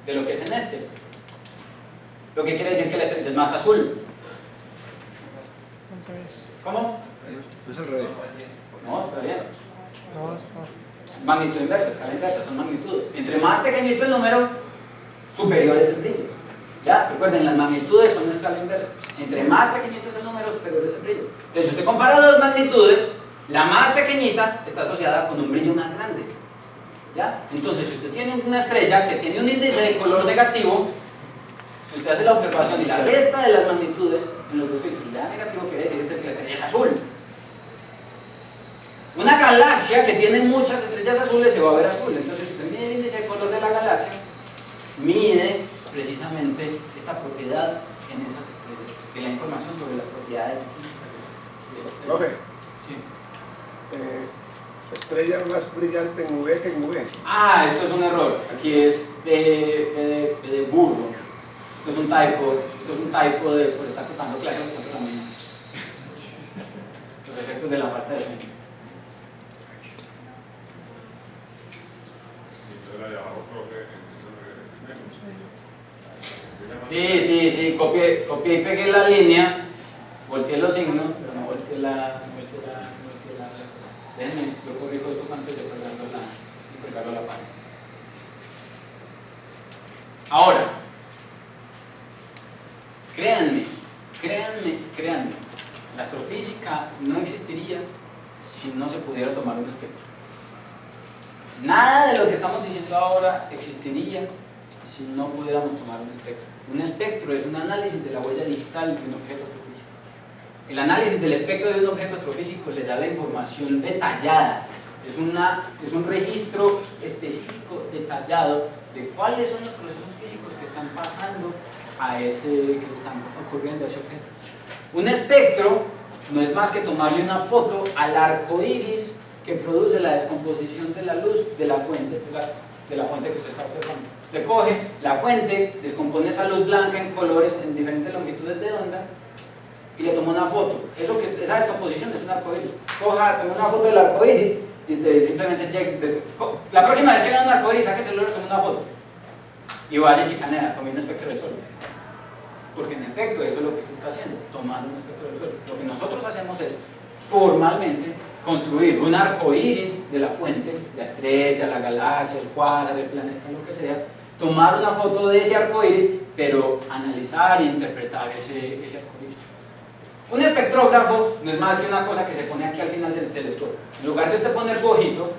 de lo que es en este. Lo que quiere decir que la estrella es más azul. ¿Cómo? Es al revés. No, está bien. Magnitud inversa, escala inversa, son magnitudes. Entre más pequeñito el número, superior es el brillo. ¿Ya? Recuerden, las magnitudes son una escala inversa. Entre más pequeñito es el número, superior es el brillo. Entonces, si usted compara dos magnitudes, la más pequeñita está asociada con un brillo más grande. ¿Ya? Entonces, si usted tiene una estrella que tiene un índice de color negativo, si usted hace la observación y la resta de las magnitudes en los dos filtros le da negativo, quiere decir entonces que la estrella es azul. Una galaxia que tiene muchas estrellas azules se va a ver azul. Entonces, si usted mide el índice de color de la galaxia, mide precisamente esta propiedad en esas estrellas, de la información sobre las propiedades de las estrellas. Profe, Sí. estrella más brillante en UV que en UV. Ah, esto es un error. Aquí es de burro. Esto es un typo de por estar tocando clases a las 4 de la mañana. Los efectos de la falta de sueño. Sí, copié y pegué la línea, volteé los signos, pero no volteé la déjenme, yo corrijo esto antes de pegarlo a la página. Ahora, créanme, la astrofísica no existiría si no se pudiera tomar un espectro. Nada de lo que estamos diciendo ahora existiría si no pudiéramos tomar un espectro. Un espectro es un análisis de la huella digital de un objeto astrofísico. El análisis del espectro de un objeto astrofísico le da la información detallada. Es un registro específico, detallado, de cuáles son los procesos físicos que están pasando que le están ocurriendo a ese objeto. Un espectro no es más que tomarle una foto al arco iris que produce la descomposición de la luz de la fuente estelar, de la fuente que usted está observando. Usted coge la fuente, descompone esa luz blanca en colores, en diferentes longitudes de onda, y le toma una foto. Esa descomposición es un arco iris. Toma una foto del arco iris y usted simplemente cheque. La próxima vez que vean un arco iris, saque el celular y tome una foto. Y vaya chicanera, tome un espectro del sol. Porque en efecto eso es lo que usted está haciendo, tomando un espectro del sol. Lo que nosotros hacemos es formalmente construir un arco iris de la fuente, la estrella, la galaxia, el cuásar, el planeta, lo que sea, tomar una foto de ese arco iris, pero analizar e interpretar ese arco iris. Un espectrógrafo no es más que una cosa que se pone aquí al final del telescopio. En lugar de usted poner su ojito,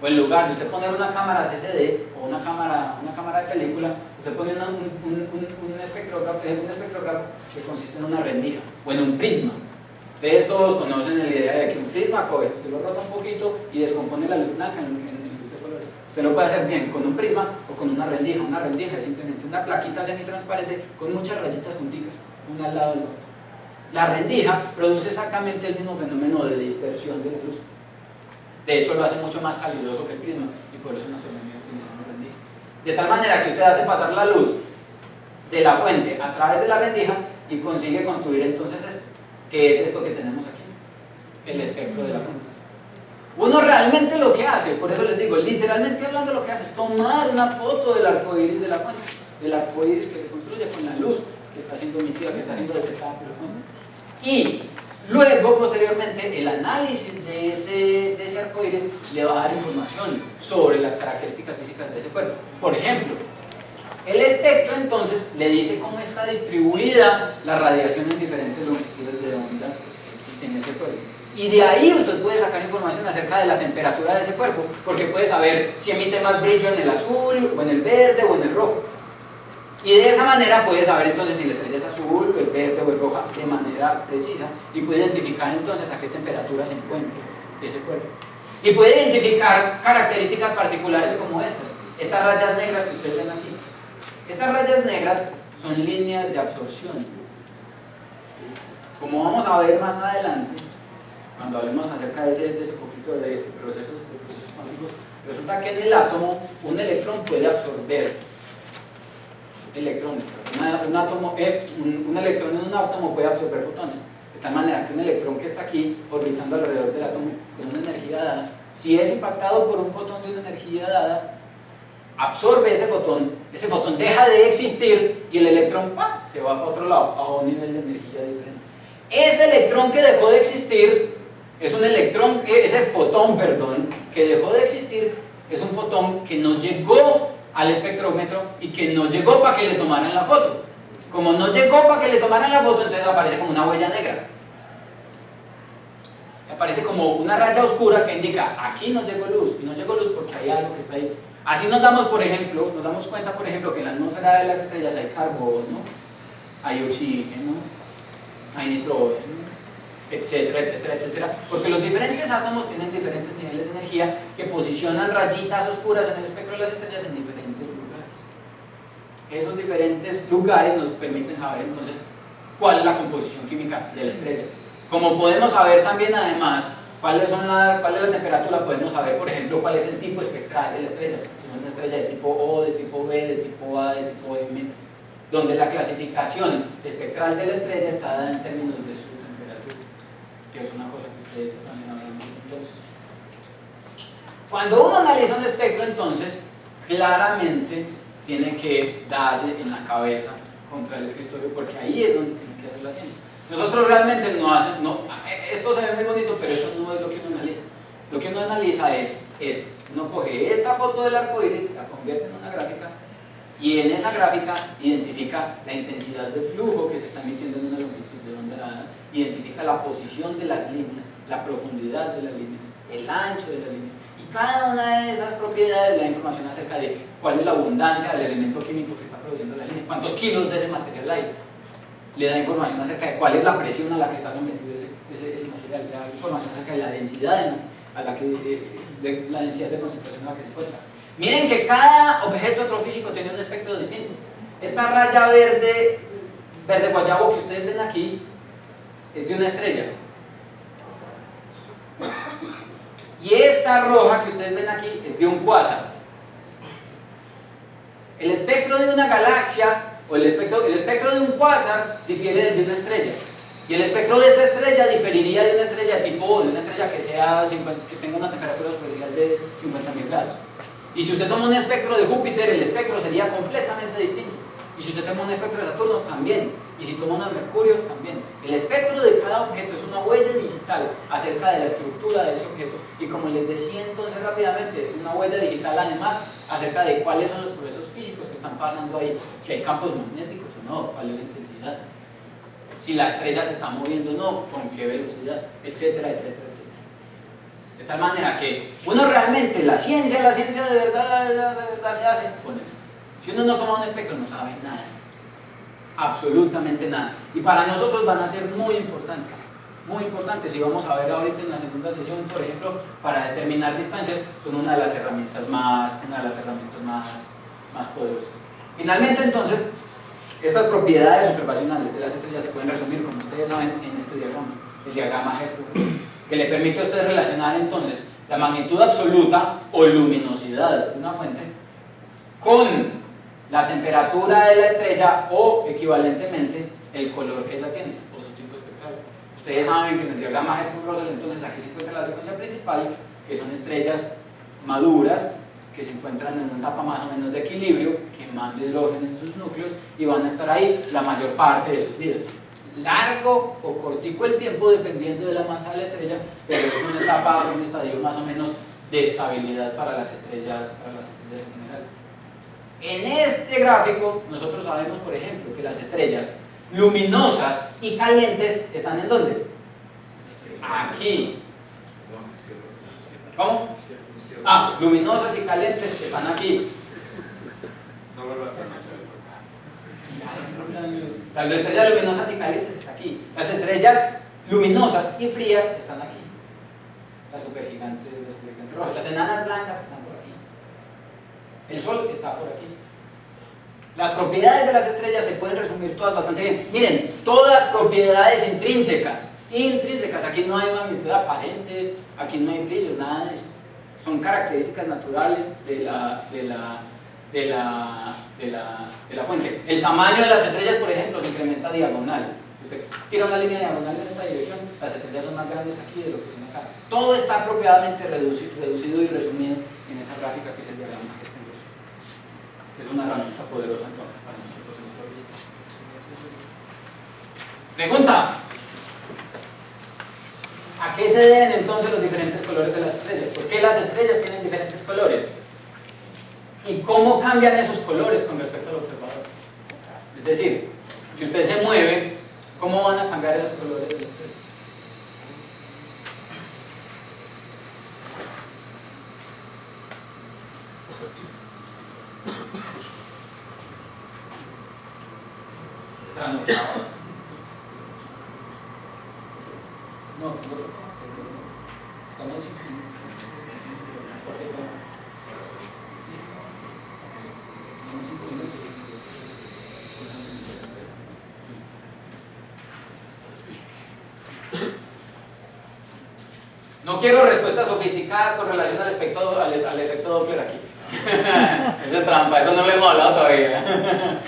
o en lugar de usted poner una cámara CCD o una cámara de película, usted pone un espectrógrafo que consiste en una rendija o en un prisma. Ustedes todos conocen la idea de que un prisma coge, usted lo rota un poquito y descompone la luz blanca en luz de colores. Usted lo puede hacer bien con un prisma o con una rendija. Una rendija es simplemente una plaquita semitransparente con muchas rayitas juntitas, una al lado del otro. La rendija produce exactamente el mismo fenómeno de dispersión de luz. De hecho, lo hace mucho más calidoso que el prisma y por eso en astronomía utilizamos rendija. De tal manera que usted hace pasar la luz de la fuente a través de la rendija y consigue construir entonces esto. ¿Qué es esto que tenemos aquí? El espectro de la fuente. Uno realmente lo que hace, por eso les digo, literalmente hablando lo que hace es tomar una foto del arco iris de la fuente, del arco iris que se construye con la luz que está siendo emitida, que está siendo detectada por la fuente. Y luego, posteriormente, el análisis de ese arco iris le va a dar información sobre las características físicas de ese cuerpo. Por ejemplo, el espectro entonces le dice cómo está distribuida la radiación en diferentes longitudes de onda en ese cuerpo. Y de ahí usted puede sacar información acerca de la temperatura de ese cuerpo, porque puede saber si emite más brillo en el azul, o en el verde, o en el rojo. Y de esa manera puede saber entonces si la estrella es azul, o es verde, o es roja, de manera precisa, y puede identificar entonces a qué temperatura se encuentra ese cuerpo. Y puede identificar características particulares como estas rayas negras que ustedes ven aquí. Estas rayas negras son líneas de absorción. Como vamos a ver más adelante, cuando hablemos acerca de ese poquito de procesos cuánticos, resulta que en el átomo un electrón puede absorber electrones. Un electrón en un átomo puede absorber fotones. De tal manera que un electrón que está aquí orbitando alrededor del átomo con una energía dada, si es impactado por un fotón de una energía dada, absorbe ese fotón deja de existir y el electrón se va para otro lado, a un nivel de energía diferente. Ese electrón que dejó de existir es un electrón, ese fotón, perdón, que dejó de existir es un fotón que no llegó al espectrómetro y que no llegó para que le tomaran la foto. Como no llegó para que le tomaran la foto, entonces aparece como una huella negra. Aparece como una raya oscura que indica, aquí no llegó luz, y no llegó luz porque hay algo que está ahí. Así nos damos cuenta, por ejemplo, que en la atmósfera de las estrellas hay carbono, hay oxígeno, hay nitrógeno, etcétera, etcétera, etcétera, porque los diferentes átomos tienen diferentes niveles de energía que posicionan rayitas oscuras en el espectro de las estrellas en diferentes lugares. Esos diferentes lugares nos permiten saber entonces cuál es la composición química de la estrella. Como podemos saber también además cuál es la temperatura, podemos saber por ejemplo cuál es el tipo espectral de la estrella, si es una estrella de tipo O, de tipo B, de tipo A, de tipo M, donde la clasificación espectral de la estrella está dada en términos de su temperatura, que es una cosa que ustedes también hablan entonces. Cuando uno analiza un espectro, entonces, claramente tiene que darse en la cabeza contra el escritorio, porque ahí es donde tiene que hacer la ciencia. Nosotros realmente esto se ve muy bonito, pero eso no es lo que uno analiza. Lo que uno analiza es uno coge esta foto del arco iris, la convierte en una gráfica, y en esa gráfica identifica la intensidad de flujo que se está emitiendo en una longitud de onda dada, identifica la posición de las líneas, la profundidad de las líneas, el ancho de las líneas, y cada una de esas propiedades le da información acerca de cuál es la abundancia del elemento químico que está produciendo la línea, cuántos kilos de ese material hay. Le da información acerca de cuál es la presión a la que está sometido ese material, le da información acerca de la densidad la densidad de concentración en la que se encuentra. Miren que cada objeto astrofísico tiene un espectro distinto. Esta raya verde guayabo que ustedes ven aquí es de una estrella. Y esta roja que ustedes ven aquí es de un cuásar. El espectro de una galaxia o el espectro de un cuásar difiere del de una estrella. Y el espectro de esta estrella diferiría de una estrella de tipo O, de una estrella que tenga una temperatura superficial de 50.000 grados. Y si usted toma un espectro de Júpiter, el espectro sería completamente distinto. Y si usted toma un espectro de Saturno, también. Y si toma uno de Mercurio, también. El espectro de cada objeto es una huella digital acerca de la estructura de ese objeto. Y como les decía entonces rápidamente, es una huella digital además acerca de cuáles son los procesos físicos que están pasando ahí. Si hay campos magnéticos o no, cuál es la intensidad. Si la estrella se está moviendo o no, con qué velocidad, etcétera, etcétera. De tal manera que uno realmente, la ciencia de verdad se hace con esto. Si uno no toma un espectro no sabe nada, absolutamente nada. Y para nosotros van a ser muy importantes. Y vamos a ver ahorita en la segunda sesión, por ejemplo, para determinar distancias, son una de las herramientas más poderosas. Finalmente entonces, estas propiedades observacionales de las estrellas se pueden resumir, como ustedes saben, en este diagrama, el diagrama Heston, que le permite a ustedes relacionar entonces la magnitud absoluta o luminosidad de una fuente con la temperatura de la estrella o equivalentemente el color que ella tiene o su tipo espectral. Ustedes saben que en el diagrama Heston-Russell entonces aquí se encuentra la secuencia principal, que son estrellas maduras que se encuentran en una etapa más o menos de equilibrio, quemando hidrógeno en sus núcleos y van a estar ahí la mayor parte de sus vidas. Largo o cortico el tiempo dependiendo de la masa de la estrella, pero es una etapa, un estadio más o menos de estabilidad para las estrellas en general. En este gráfico nosotros sabemos, por ejemplo, que las estrellas luminosas y calientes están ¿en dónde? Aquí. ¿Cómo? Ah, luminosas y calientes están aquí. Las estrellas luminosas y calientes están aquí. Las estrellas luminosas y frías están aquí. Las supergigantes rojas. Las enanas blancas están por aquí. El Sol está por aquí. Las propiedades de las estrellas se pueden resumir todas bastante bien. Miren, todas propiedades intrínsecas. Aquí no hay magnitud aparente, aquí no hay brillos, nada de eso. Son características naturales de la fuente. El tamaño de las estrellas, por ejemplo, se incrementa diagonal. Si usted tira una línea diagonal en esta dirección, las estrellas son más grandes aquí de lo que son acá. Todo está apropiadamente reducido y resumido en esa gráfica que es el diagrama que tengo. Es una herramienta poderosa entonces para nosotros en nuestra vida. Pregunta. ¿A qué se deben entonces los diferentes colores de las estrellas? ¿Por qué las estrellas tienen diferentes colores? ¿Y cómo cambian esos colores con respecto al observador? Es decir, si usted se mueve, ¿cómo van a cambiar esos colores de la estrella? Trasnochado. No, estamos no quiero respuestas sofisticadas con relación al efecto Doppler aquí. Eso es trampa, eso no lo hemos hablado todavía.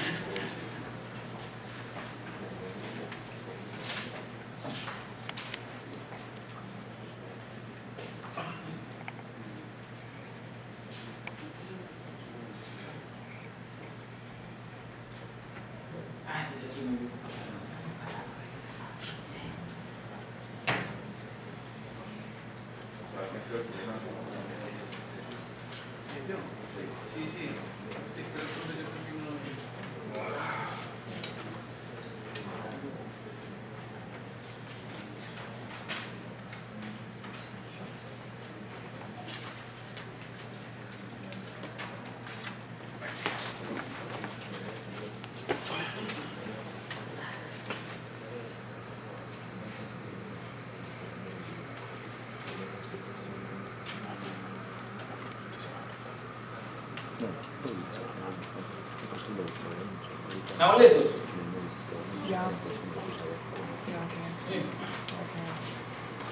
¿Estamos listos? Ya. Sí.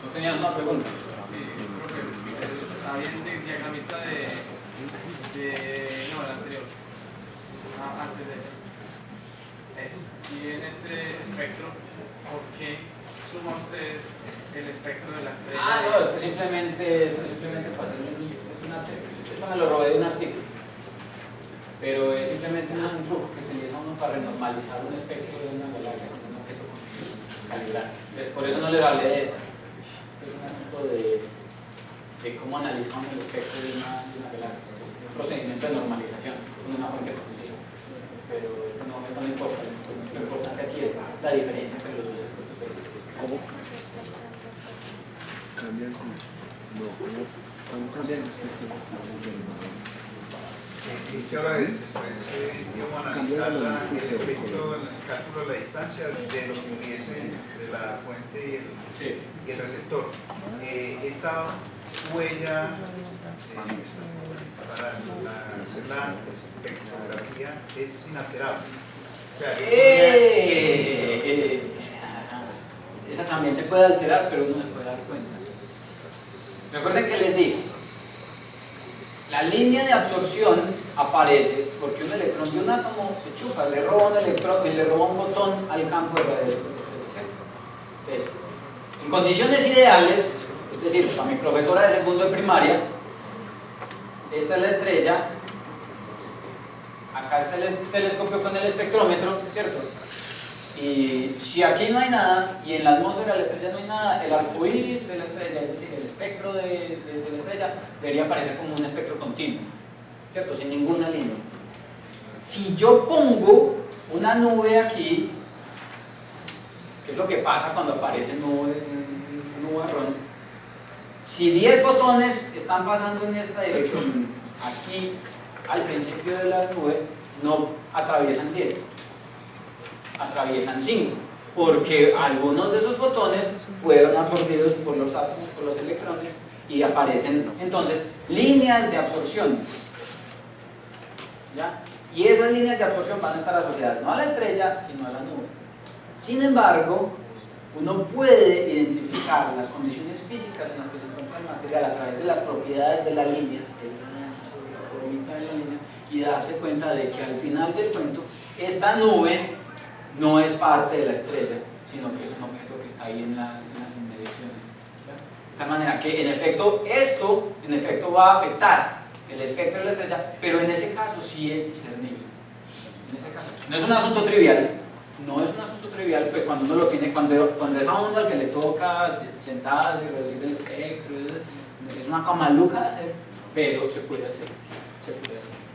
¿No tenías una pregunta? Sí, profe, había el diagramita no, el anterior. Antes de eso. Y en este espectro, ¿por qué suma usted el espectro de la estrella? Ah, no, esto simplemente pasa. Esto me lo robé de un artículo. Pero es simplemente un truco que se utiliza uno para renormalizar un espectro de una galaxia con un objeto calibrar. Entonces, por eso no les hablé de esta. Este es un asunto de cómo analizamos el espectro de una galaxia. Es un procedimiento de normalización con una fuente conocida. Pero esto no importa. Lo importante aquí es la diferencia entre los dos espectros. ¿Cómo? Cambian ¿Cómo cambian el espectro? Y ahora después íbamos a analizar el efecto, el cálculo de la distancia de lo que hubiese de la fuente y el receptor. Esta huella para hacer la espectrografía es inalterable. O sea, esa también se puede alterar, pero uno se puede dar cuenta. Recuerden que les digo, la línea de absorción aparece porque un electrón de un átomo se chupa, le roba un electrón y le roba un fotón al campo de radiación. Entonces, en condiciones ideales, Es decir, para mi profesora de segundo de primaria, esta es la estrella, acá está el telescopio con el espectrómetro, ¿cierto? Y si aquí no hay nada, y en la atmósfera de la estrella no hay nada, el arco iris de la estrella, es decir, el espectro de la estrella, debería aparecer como un espectro continuo, ¿cierto? Sin ninguna línea. Si yo pongo una nube aquí, ¿qué es lo que pasa cuando aparece nubarrón? Si 10 fotones están pasando en esta dirección, aquí al principio de la nube, no atraviesan 10, atraviesan 5, porque algunos de esos fotones fueron absorbidos por los átomos, por los electrones, y aparecen entonces líneas de absorción, ¿ya? Y esas líneas de absorción van a estar asociadas no a la estrella, sino a la nube. Sin embargo, uno puede identificar las condiciones físicas en las que se encuentra el material a través de las propiedades de la línea, la formita de la línea, y darse cuenta de que al final del cuento, esta nube no es parte de la estrella, sino que es un objeto que está ahí en las inmediaciones. ¿Ya? De tal manera que, en efecto, esto va a afectar el espectro de la estrella, pero en ese caso sí es discernible. En ese caso, no es un asunto trivial, pues cuando uno lo tiene, cuando es a uno al que le toca sentarse y reducir el espectro, es una cosa maluca de hacer, pero se puede hacer,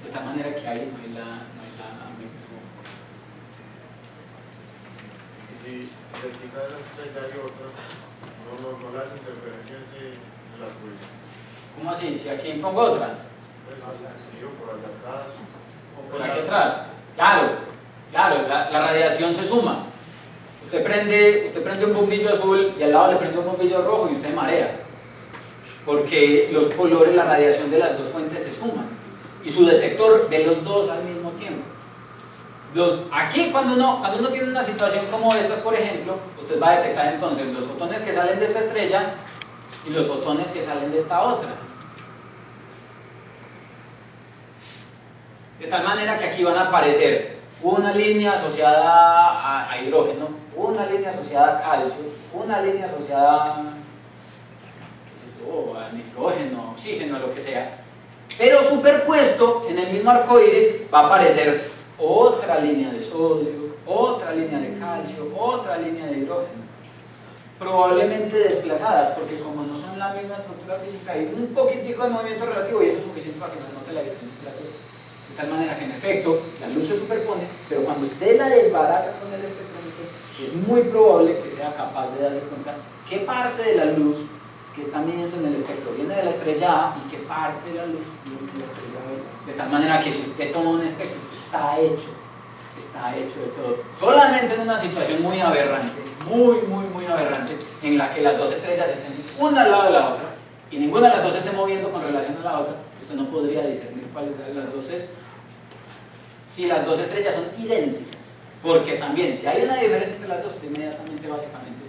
de tal manera que ahí no hay la Y si se quita esa estrella y otra, no las interferencias de la pulsa. ¿Cómo así? Si aquí pongo otra. Por allá atrás. O por aquí atrás. Claro, la radiación se suma. Usted prende un bombillo azul y al lado le prende un bombillo rojo y usted marea. Porque los colores, la radiación de las dos fuentes se suman. Y su detector ve los dos al mismo tiempo. Aquí cuando uno tiene una situación como esta, por ejemplo, usted va a detectar entonces los fotones que salen de esta estrella y los fotones que salen de esta otra. De tal manera que aquí van a aparecer una línea asociada a hidrógeno, una línea asociada a calcio, una línea asociada a nitrógeno, oxígeno, lo que sea. Pero superpuesto en el mismo arco iris va a aparecer otra línea de sodio, otra línea de calcio, otra línea de hidrógeno. Probablemente desplazadas, porque como no son la misma estructura física, hay un poquitico de movimiento relativo y eso es suficiente para que se note la diferencia de la luz. De tal manera que en efecto la luz se superpone, pero cuando usted la desbarata con el espectrómetro, es muy probable que sea capaz de darse cuenta qué parte de la luz que está midiendo en el espectro viene de la estrella A y qué parte de la luz viene de la estrella B. De tal manera que si usted toma un espectro, está hecho de todo. Solamente en una situación muy aberrante, muy aberrante, en la que las dos estrellas estén una al lado de la otra y ninguna de las dos esté moviendo con relación a la otra, usted no podría discernir cuál de las dos es. Si las dos estrellas son idénticas, porque también si hay una diferencia entre las dos, usted inmediatamente básicamente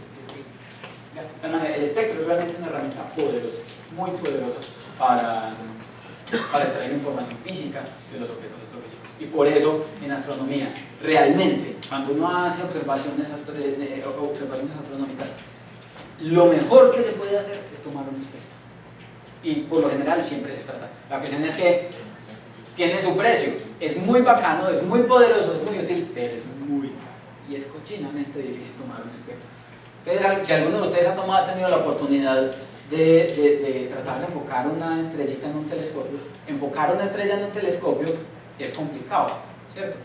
de tal manera, el espectro es realmente una herramienta poderosa, muy poderosa para extraer información física de los objetos astrofísicos. Y por eso en astronomía, realmente, cuando uno hace observaciones astronómicas, lo mejor que se puede hacer es tomar un espectro. Y por lo general siempre se trata. La cuestión es que tiene su precio, es muy bacano, es muy poderoso, es muy útil, pero es muy caro y es cochinamente difícil tomar un espectro. Entonces, si alguno de ustedes ha tenido la oportunidad de tratar de enfocar una estrellita en un telescopio, enfocar una estrella en un telescopio es complicado, ¿cierto?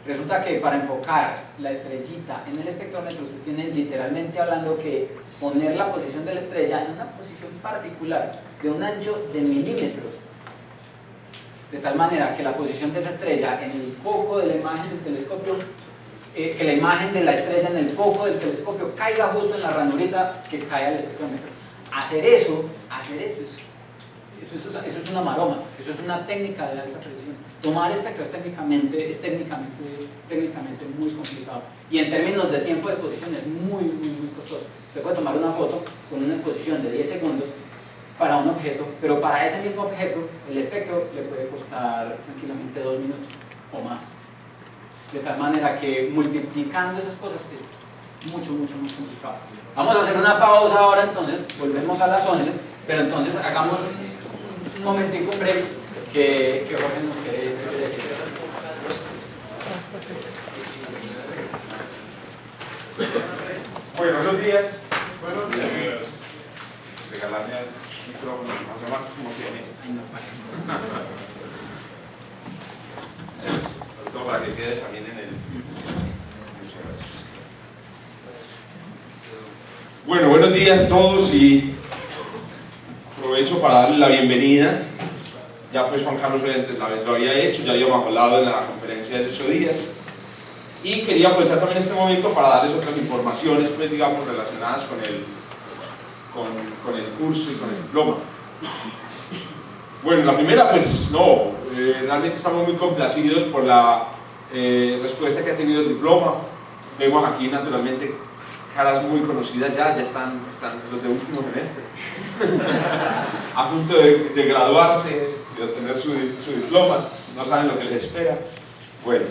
Resulta que para enfocar la estrellita en el espectrómetro usted tiene literalmente hablando que poner la posición de la estrella en una posición particular de un ancho de milímetros, de tal manera que la posición de esa estrella en el foco de la imagen del telescopio, que la imagen de la estrella en el foco del telescopio caiga justo en la ranurita que cae al espectrómetro. Hacer eso es una maroma, eso es una técnica de alta precisión. Tomar espectro es técnicamente muy complicado y en términos de tiempo de exposición es muy costoso. Usted puede tomar una foto con una exposición de 10 segundos para un objeto, pero para ese mismo objeto el espectro le puede costar tranquilamente 2 minutos o más. De tal manera que multiplicando esas cosas mucho complicado. Vamos a hacer una pausa ahora, entonces volvemos a las 11, pero entonces hagamos un momentico breve que Jorge nos quiere decir. Bueno, buenos días. Buenos días. Regalarme el micrófono, hace más como 100 meses. Sobre todo para que quede también en el... Muchas gracias. Bueno, buenos días a todos y aprovecho para darle la bienvenida. Ya pues Juan Carlos antes lo había hecho, ya habíamos hablado en la conferencia de 8 días. Y quería aprovechar también este momento para darles otras informaciones, pues digamos, relacionadas con el curso y con el diploma. Bueno, la primera, pues no, realmente estamos muy complacidos por la respuesta que ha tenido el diploma. Vemos aquí naturalmente caras muy conocidas ya están los de último semestre, a punto de graduarse, de obtener su diploma, no saben lo que les espera. Bueno,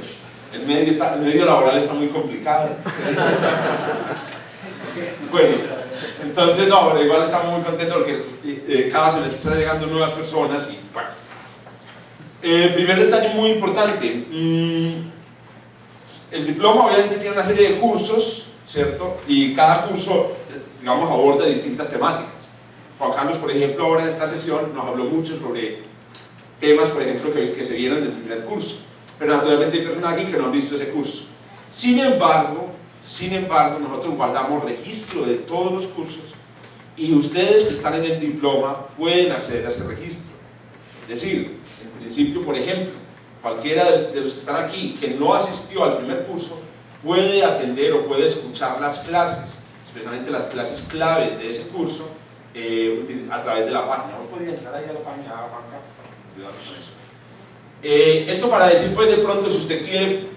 el medio laboral está muy complicado. Bueno, entonces no, pero igual estamos muy contentos porque cada semestre está llegando nuevas personas y bueno. Primer detalle muy importante, el diploma obviamente tiene una serie de cursos, ¿cierto? Y cada curso, digamos, aborda distintas temáticas. Juan Carlos, por ejemplo, ahora en esta sesión nos habló mucho sobre temas, por ejemplo, que se vieron en el primer curso. Pero naturalmente hay personas aquí que no han visto ese curso. Sin embargo, nosotros guardamos registro de todos los cursos y ustedes que están en el diploma pueden acceder a ese registro. Es decir, en principio, por ejemplo, cualquiera de los que están aquí que no asistió al primer curso puede atender o puede escuchar las clases, especialmente las clases claves de ese curso, a través de la página. ¿Vos podrías entrar ahí a la página, Juanca? Cuidado con eso. Esto para decir, pues de pronto, si usted quiere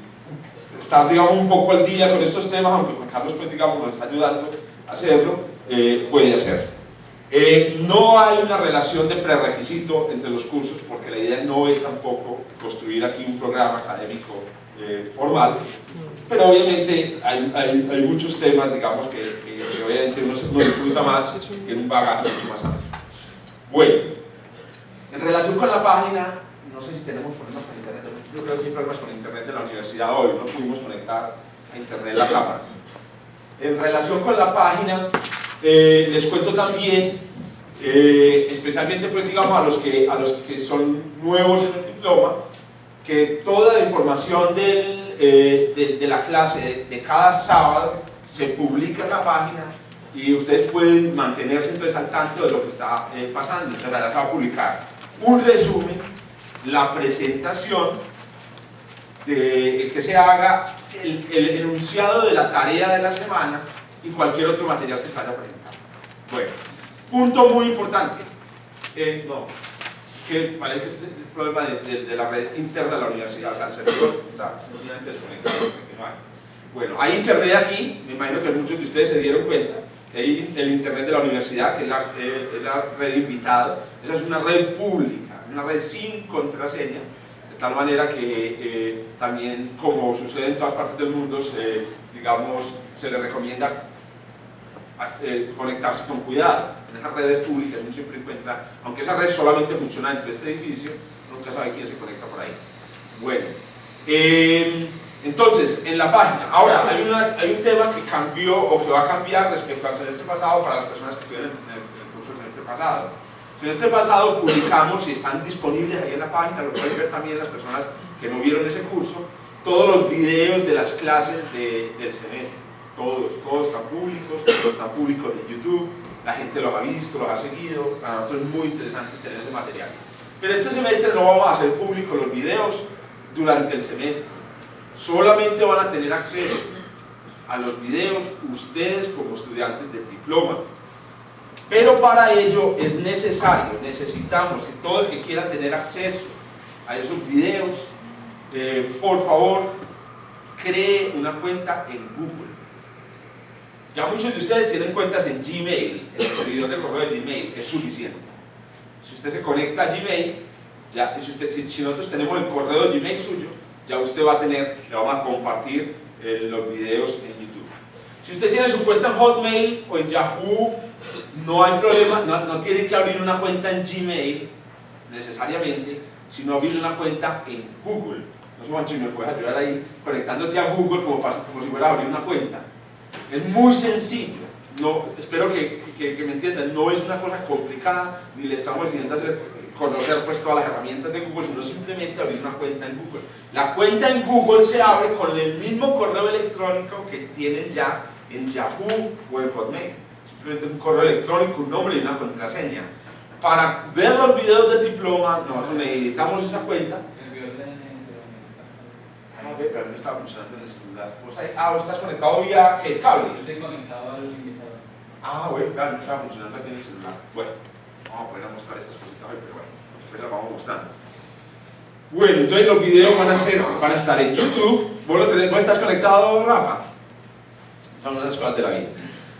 estar, digamos, un poco al día con estos temas, aunque Juan Carlos, pues, digamos, nos está ayudando a hacerlo, puede hacer. No hay una relación de prerequisito entre los cursos, porque la idea no es tampoco construir aquí un programa académico formal, pero obviamente hay muchos temas, digamos, que obviamente uno disfruta más, tiene un bagaje mucho más amplio. Bueno, en relación con la página, no sé si tenemos problemas con internet, yo creo que hay problemas con internet de la universidad hoy, no pudimos conectar a internet la cámara. En relación con la página, les cuento también, especialmente pues, digamos, a los que son nuevos en el diploma, que toda la información de la clase de cada sábado se publica en la página y ustedes pueden mantenerse entonces al tanto de lo que está pasando. Entonces se va a publicar un resumen, la presentación, que se haga el enunciado de la tarea de la semana y cualquier otro material que se haya presentado. Bueno, punto muy importante, que parece que este es el problema de la red interna de la universidad, o sea, el servidor está sencillamente desconectado porque no hay. Bueno, hay internet aquí, me imagino que muchos de ustedes se dieron cuenta que hay el internet de la universidad, que es la red invitada. Esa es una red pública, una red sin contraseña, de tal manera que también, como sucede en todas partes del mundo, digamos, se le recomienda conectarse con cuidado. En esas redes públicas uno siempre encuentra, aunque esa red solamente funciona dentro de este edificio, nunca sabe quién se conecta por ahí. Bueno, entonces, en la página, ahora hay un tema que cambió o que va a cambiar respecto al semestre pasado para las personas que estuvieron en el curso del semestre pasado. El semestre pasado publicamos y están disponibles ahí en la página, lo pueden ver también las personas que no vieron ese curso, todos los videos de las clases del semestre. Todos están públicos en YouTube, la gente los ha visto, los ha seguido, para nosotros es muy interesante tener ese material. Pero este semestre no vamos a hacer públicos los videos durante el semestre, solamente van a tener acceso a los videos ustedes como estudiantes del diploma. Pero para ello es necesario, necesitamos que todo el que quiera tener acceso a esos videos, por favor, cree una cuenta en Google. Ya muchos de ustedes tienen cuentas en Gmail, en el servidor de correo de Gmail, es suficiente. Si usted se conecta a Gmail, ya, si nosotros tenemos el correo de Gmail suyo, ya usted va a tener, le vamos a compartir los videos en YouTube. Si usted tiene su cuenta en Hotmail o en Yahoo, no hay problema, no tiene que abrir una cuenta en Gmail necesariamente, sino abrir una cuenta en Google. No sé, Juancho, si me puedes ayudar ahí conectándote a Google como si fuera a abrir una cuenta. Es muy sencillo. No, espero que me entiendan, no es una cosa complicada, ni le estamos diciendo conocer pues todas las herramientas de Google, sino simplemente abrir una cuenta en Google. La cuenta en Google se abre con el mismo correo electrónico que tienen ya en Yahoo o en Hotmail. Simplemente un correo electrónico, un nombre y una contraseña. Para ver los videos del diploma, nosotros necesitamos esa cuenta. Pero no estaba funcionando en el celular. ¿Vos estás conectado vía qué? ¿Cable? Yo estoy conectado al invitador. Bueno, claro, no estaba funcionando aquí en el celular. Bueno, vamos a poder mostrar estas cositas hoy, pero bueno, después las vamos mostrando. Bueno, entonces los videos van a estar en YouTube. ¿Vos estás conectado, Rafa? Son unas cosas de la vida.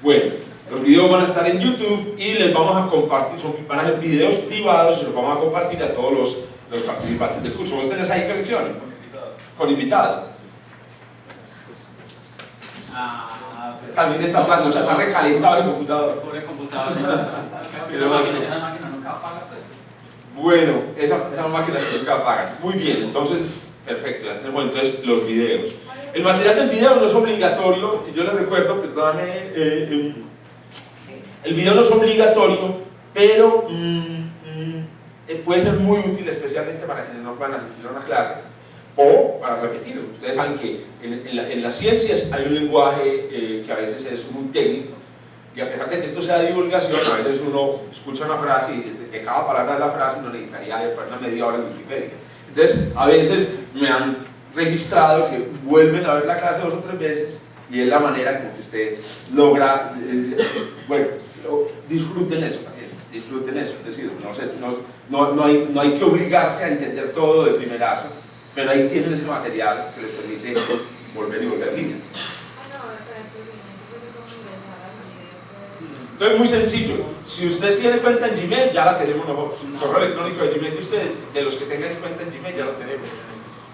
Bueno, los videos van a estar en YouTube y les vamos a compartir, van a ser videos privados y los vamos a compartir a todos los participantes del curso. ¿Vos tenés ahí conexión? Con invitado. También está hablando, o sea, está recalentado el computador. Pobre computador. Esa máquina nunca apaga, pues. Bueno, esa máquina se nunca apaga. Muy bien, entonces, perfecto, ya tenemos entonces los videos. El material del video no es obligatorio, y yo les recuerdo, perdóname, el video no es obligatorio, pero puede ser muy útil, especialmente para quienes no puedan asistir a una clase o para repetirlo. Ustedes saben que en las ciencias hay un lenguaje que a veces es muy técnico, y a pesar de que esto sea divulgación, a veces uno escucha una frase y de cada palabra de la frase uno necesitaría una media hora en Wikipedia. Entonces, a veces me han registrado que vuelven a ver la clase 2 o 3 veces y es la manera como que usted logra, bueno, disfruten eso también, disfruten eso, es decir, no hay que obligarse a entender todo de primerazo, pero ahí tienen ese material que les permite volver y volver línea. Entonces, muy sencillo, si usted tiene cuenta en Gmail, ya la tenemos nosotros, un correo electrónico de Gmail de ustedes, de los que tengan cuenta en Gmail, ya lo tenemos.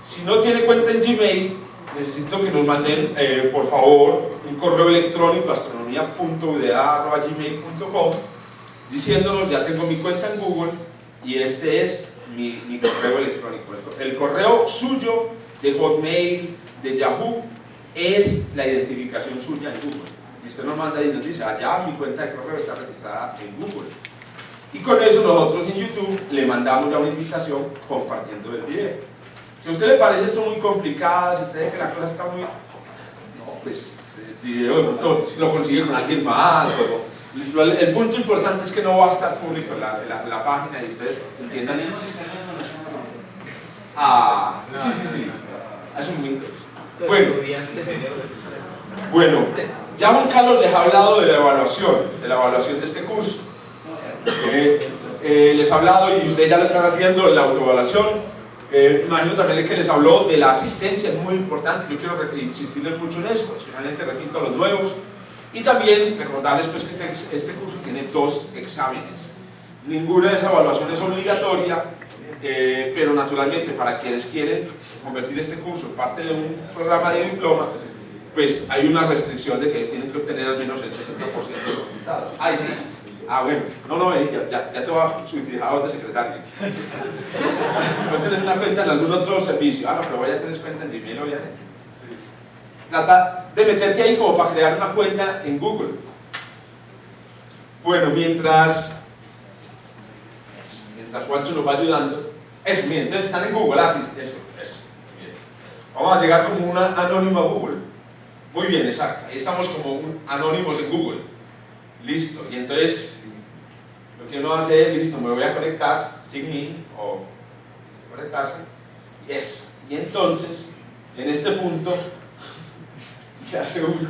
Si no tiene cuenta en Gmail, necesito que nos manden, por favor, un correo electrónico astronomia.uda@gmail.com diciéndonos, ya tengo mi cuenta en Google y este es mi correo electrónico. El correo suyo de Hotmail, de Yahoo, es la identificación suya en Google. Y usted nos manda y nos dice, ya mi cuenta de correo está registrada en Google. Y con eso nosotros en YouTube le mandamos ya una invitación compartiendo el video. Si a usted le parece esto muy complicado, si usted ve que la cosa está muy... No, pues el video de pronto si lo consigue con alguien más. El punto importante es que no va a estar público en la página y ustedes entiendan. Sí. Eso es muy interesante. Bueno, ya Juan Carlos les ha hablado de la evaluación de este curso. Les ha hablado y ustedes ya lo están haciendo, la autoevaluación. Imagino también que les habló de la asistencia, es muy importante, yo quiero insistirles mucho en eso, especialmente repito a los nuevos. Y también recordarles pues, que este curso tiene 2 exámenes. Ninguna de esas evaluaciones es obligatoria, pero naturalmente para quienes quieren convertir este curso en parte de un programa de diploma, pues hay una restricción de que tienen que obtener al menos el 60% de los resultados. Ahí sí. Bueno, ya te va a subsidiar de secretario. Puedes tener una cuenta en algún otro servicio. No, pero ya tienes cuenta en Gmail, obviamente. Trata de meterte ahí como para crear una cuenta en Google. Bueno, mientras Juancho nos va ayudando, eso, miren, entonces están en Google, eso, bien. Vamos a llegar como una anónima a Google. Muy bien, exacto, ahí estamos como anónimos en Google. Listo, y entonces lo que uno hace es, listo, me voy a conectar, sign in, o conectarse, yes. Y entonces, en este punto, ¿qué hace uno?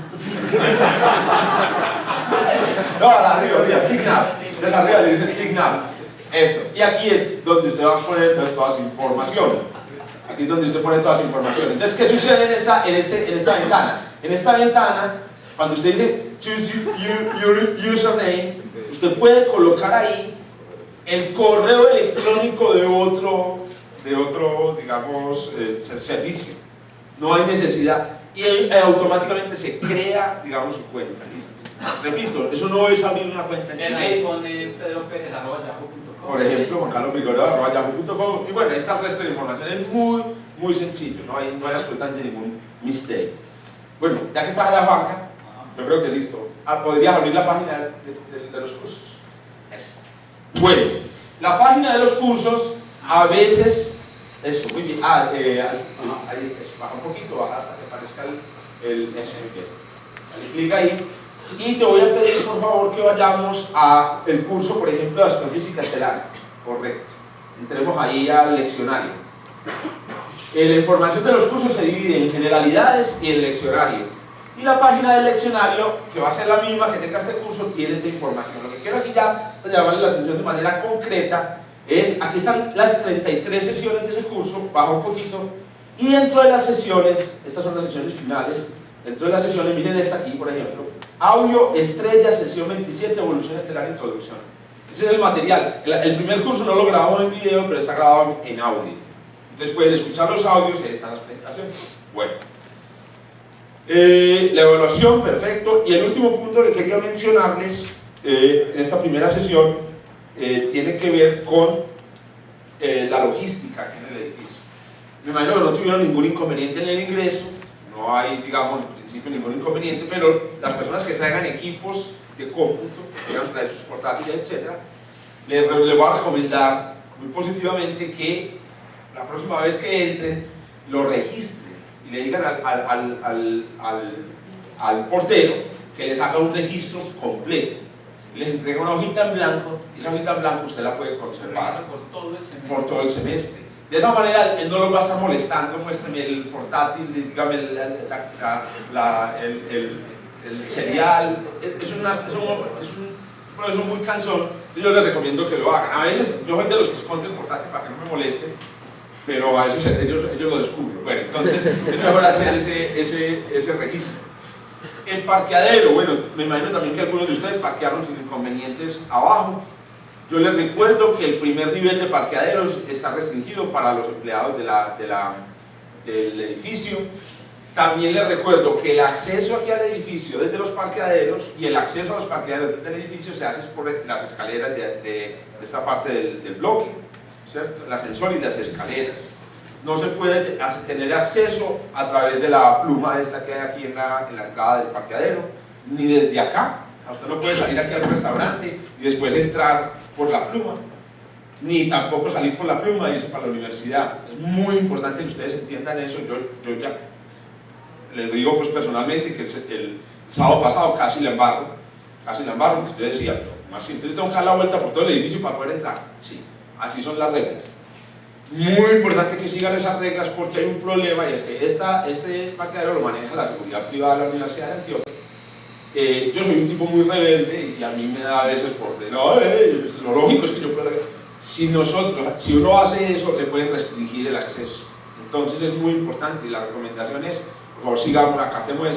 No, arriba, sign up. Desde arriba dice sign up. Eso. Y aquí es donde usted va a poner entonces toda su información. Aquí es donde usted pone toda su información. Entonces, ¿qué sucede en esta ventana? En esta ventana, cuando usted dice choose your username, usted puede colocar ahí el correo electrónico de otro digamos, servicio. No hay necesidad. y automáticamente se crea, digamos, su cuenta. ¿Listo? Repito, eso no es abrir una cuenta en En Gmail. ahí pone pedroperez@yahoo.com. Por ejemplo, juancalosfigueroa@yahoo.com, y bueno, ahí está el resto de información, es muy sencillo, no hay absolutamente ningún misterio. Bueno, ya que estás allá, Juanca, yo creo que listo. ¿Podrías abrir la página de los cursos? Eso. Bueno, la página de los cursos, a veces, eso, muy bien, ahí está, eso, baja un poquito, baja hasta que aparezca eso, muy bien. Dale clic ahí. Y te voy a pedir por favor que vayamos al curso, por ejemplo, de astrofísica estelar. Correcto. Entremos ahí al leccionario. La información de los cursos se divide en generalidades y en leccionario. Y la página del leccionario, que va a ser la misma que tenga este curso, tiene esta información. Lo que quiero aquí ya llamarle la atención de manera concreta es, aquí están las 33 sesiones de ese curso, baja un poquito, y dentro de las sesiones, estas son las sesiones finales, dentro de las sesiones, miren esta aquí, por ejemplo, Audio Estrella, sesión 27, Evolución Estelar, Introducción. Ese es el material. El primer curso no lo grabamos en video, pero está grabado en audio. Entonces pueden escuchar los audios y ahí están las presentaciones. Bueno. La evaluación, perfecto. Y el último punto que quería mencionarles en esta primera sesión tiene que ver con la logística aquí en el edificio. Me imagino que no tuvieron ningún inconveniente en el ingreso, no hay, digamos, en principio ningún inconveniente, pero las personas que traigan equipos de cómputo, quieran traer sus portátiles, etc., les voy a recomendar muy positivamente que la próxima vez que entren lo registren y le digan al portero que les haga un registro completo. Les entrega una hojita en blanco y esa hojita en blanco usted la puede conservar por todo el semestre. De esa manera él no los va a estar molestando, muéstrame el portátil, dígame el cereal. Es un proceso muy cansón, yo les recomiendo que lo hagan. A veces yo soy de los que esconden el portátil para que no me moleste, pero a veces ellos lo descubren. Bueno, entonces es mejor hacer ese registro. El parqueadero, bueno, me imagino también que algunos de ustedes parquearon sin inconvenientes abajo. Yo les recuerdo que el primer nivel de parqueaderos está restringido para los empleados del edificio. También les recuerdo que el acceso aquí al edificio desde los parqueaderos y el acceso a los parqueaderos desde el edificio se hace por las escaleras de esta parte del bloque, ¿cierto? El ascensor y las escaleras. No se puede tener acceso a través de la pluma esta que hay aquí en la entrada del parqueadero, ni desde acá. Usted no puede salir aquí al restaurante y después entrar por la pluma, ni tampoco salir por la pluma y irse para la universidad. Es muy importante que ustedes entiendan eso. Yo ya les digo pues personalmente que el sábado pasado casi la embargo, porque yo decía, pero más si entonces tengo que dar la vuelta por todo el edificio para poder entrar. Sí, así son las reglas. Muy importante que sigan esas reglas porque hay un problema y es que este parqueadero lo maneja la seguridad privada de la Universidad de Antioquia. Yo soy un tipo muy rebelde y a mí me da a veces por de no, lo lógico es que yo pueda. Si uno hace eso, le pueden restringir el acceso. Entonces es muy importante y la recomendación es, por favor, sigamos, acatemos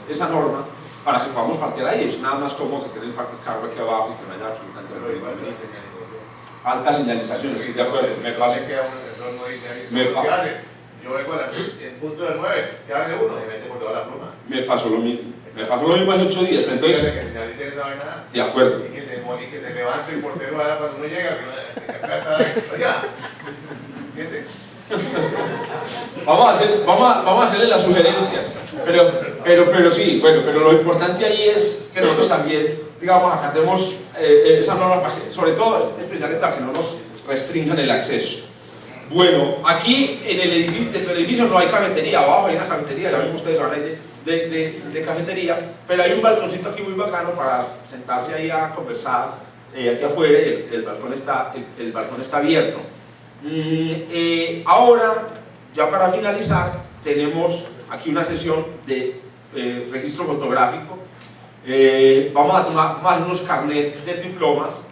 esa norma para que podamos parquear ahí. Es nada más cómodo que quede el carro aquí abajo y que no haya absolutamente nada. Alta señalización, estoy de acuerdo. Yo vengo en punto de 9, que hace uno y mete por toda la pluma. Me pasó lo mismo. Me pasó lo mismo hace 8 días, pero entonces... Que señalicen esa vaina. De acuerdo. Y que se levante el portero cuando uno llega, que acá está allá. ¿Entiendes? Vamos a hacerle las sugerencias. Pero sí, bueno, pero lo importante ahí es que nosotros también, digamos, acatemos esa norma, sobre todo, especialmente para que no nos restrinjan el acceso. Bueno, aquí en el edificio, dentro del edificio no hay cafetería, abajo hay una cafetería, ya vimos ustedes van ahí de cafetería, pero hay un balconcito aquí muy bacano para sentarse ahí a conversar aquí afuera y el balcón está abierto. Ahora, ya para finalizar, tenemos aquí una sesión de registro fotográfico. Vamos a tomar unos carnets de diplomas.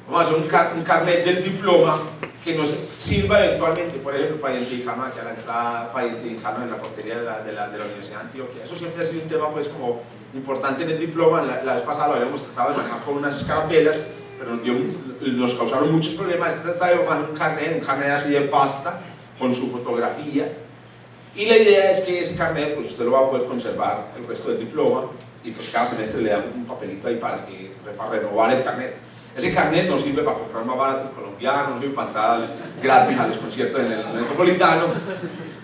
Vamos a hacer un carnet del diploma que nos sirva eventualmente, por ejemplo, para identificarnos aquí a la entrada, para identificarnos en la portería de la Universidad de Antioquia. Eso siempre ha sido un tema pues como importante en el diploma. La vez pasada lo habíamos tratado de manejar con unas escarapelas, pero nos causaron muchos problemas. Esta vez vamos a hacer un carnet así de pasta con su fotografía. Y la idea es que ese carnet, pues usted lo va a poder conservar el resto del diploma y pues cada semestre le dan un papelito ahí para renovar el carnet. Ese carnet no sirve para comprar más barato en colombiano, no sirve para entrar gratis a los conciertos en el Metropolitano,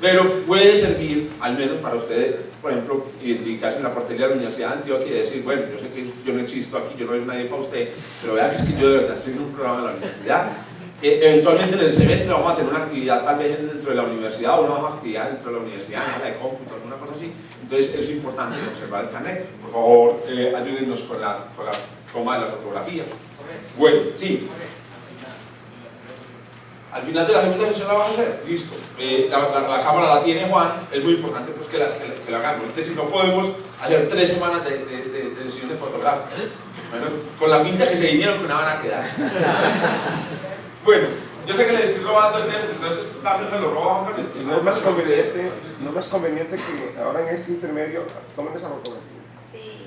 pero puede servir al menos para usted, por ejemplo, identificarse en la portería de la Universidad de Antioquia y decir, bueno, yo sé que yo no existo aquí, yo no soy nadie para usted, pero vea que es que yo de verdad estoy en un programa de la universidad. Eventualmente en el semestre vamos a tener una actividad tal vez dentro de la universidad o una actividad dentro de la universidad, una de cómputo, alguna cosa así. Entonces es importante conservar el carnet. Por favor, ayúdennos con la toma de la fotografía. Bueno, sí. Al final de la segunda sesión la vamos a hacer, listo. La cámara la tiene Juan, es muy importante pues que la hagamos. Es decir, no podemos hacer 3 semanas de sesiones fotográficas. Bueno, con la pinta que se vinieron que una van a quedar. Bueno, yo sé que le estoy robando entonces también me lo robo. Si no es más conveniente que ahora en este intermedio tomen esa fotografía. Sí.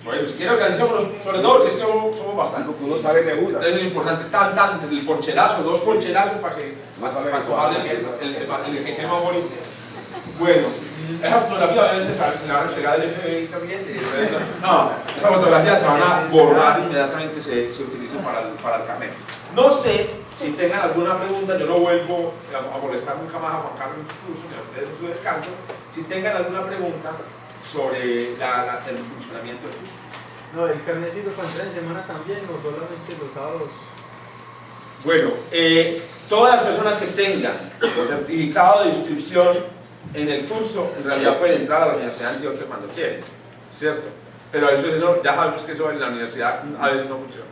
Bueno, si quieren organizémonos, sobre todo porque es que somos bastante. Porque uno sale de una. Entonces es importante el poncherazo, 2 poncherazos para tomarle el que quede más bonito. Bueno, esa fotografía obviamente se la van a entregar al FBI también. No, esa fotografía se van a borrar inmediatamente, se utilizan para el carnet. No sé si tengan alguna pregunta, yo no vuelvo a molestar nunca más a Juan Carlos incluso, ni a ustedes en su descanso. Si tengan alguna pregunta sobre el funcionamiento del curso. No, el carnet sirve para entrar en semana también, no solamente los sábados. Bueno, todas las personas que tengan certificado de inscripción en el curso, en realidad pueden entrar a la Universidad de Antioquia cuando quieren, ¿cierto? Pero eso ya sabemos que eso en la universidad a veces no funciona.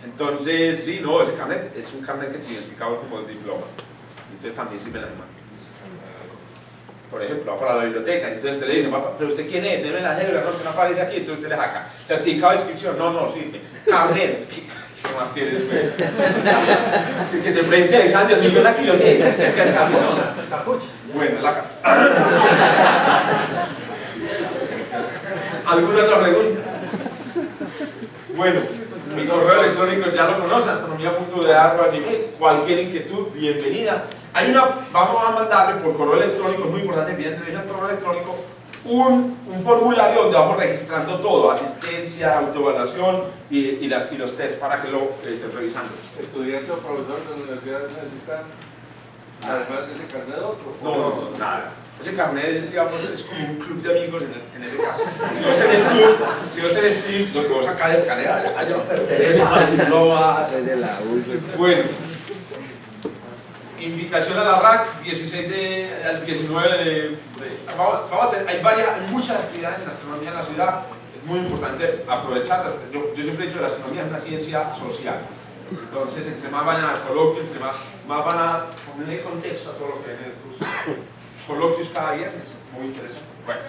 Entonces, sí, no, ese carnet es un carnet que te identificado como el diploma. Entonces también sirve en la semana. Por ejemplo, va para la biblioteca, entonces usted le dice, pero usted quién es, deme la cédula, no, usted no aparece aquí, entonces usted le saca. Certificado de inscripción, no, sirve. Carnet, ¿qué más quieres? Que te presente Alexander, mi ven aquí, lo que bueno, ¿alguna otra pregunta? Bueno, mi correo electrónico ya lo conoce, astronomia.de@gmail. Cualquier inquietud, bienvenida. Vamos a mandarle por correo electrónico, es muy importante, evidentemente el correo electrónico, un formulario donde vamos registrando todo, asistencia, autoevaluación y los test para que lo estén revisando. ¿Estudiante o profesor de la universidad necesitan, además de ese carnet, otro? No, nada. Ese carnet, digamos, es como un club de amigos en ese caso. Si vos tenés tú, lo que vos sacás del carnet, yo pertenezco al diploma. Bueno, invitación a la RAC, 16 al 19 vamos a tener, hay muchas actividades en astronomía en la ciudad, es muy importante aprovecharlas. Yo siempre he dicho que la astronomía es una ciencia social. Entonces, entre más vayan a coloquios, entre más van a ponerle contexto a todo lo que hay en el curso. Coloquios cada viernes, muy interesante. Bueno,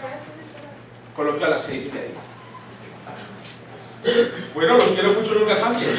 coloquio a las 6:30. Bueno, los quiero mucho, nunca cambien.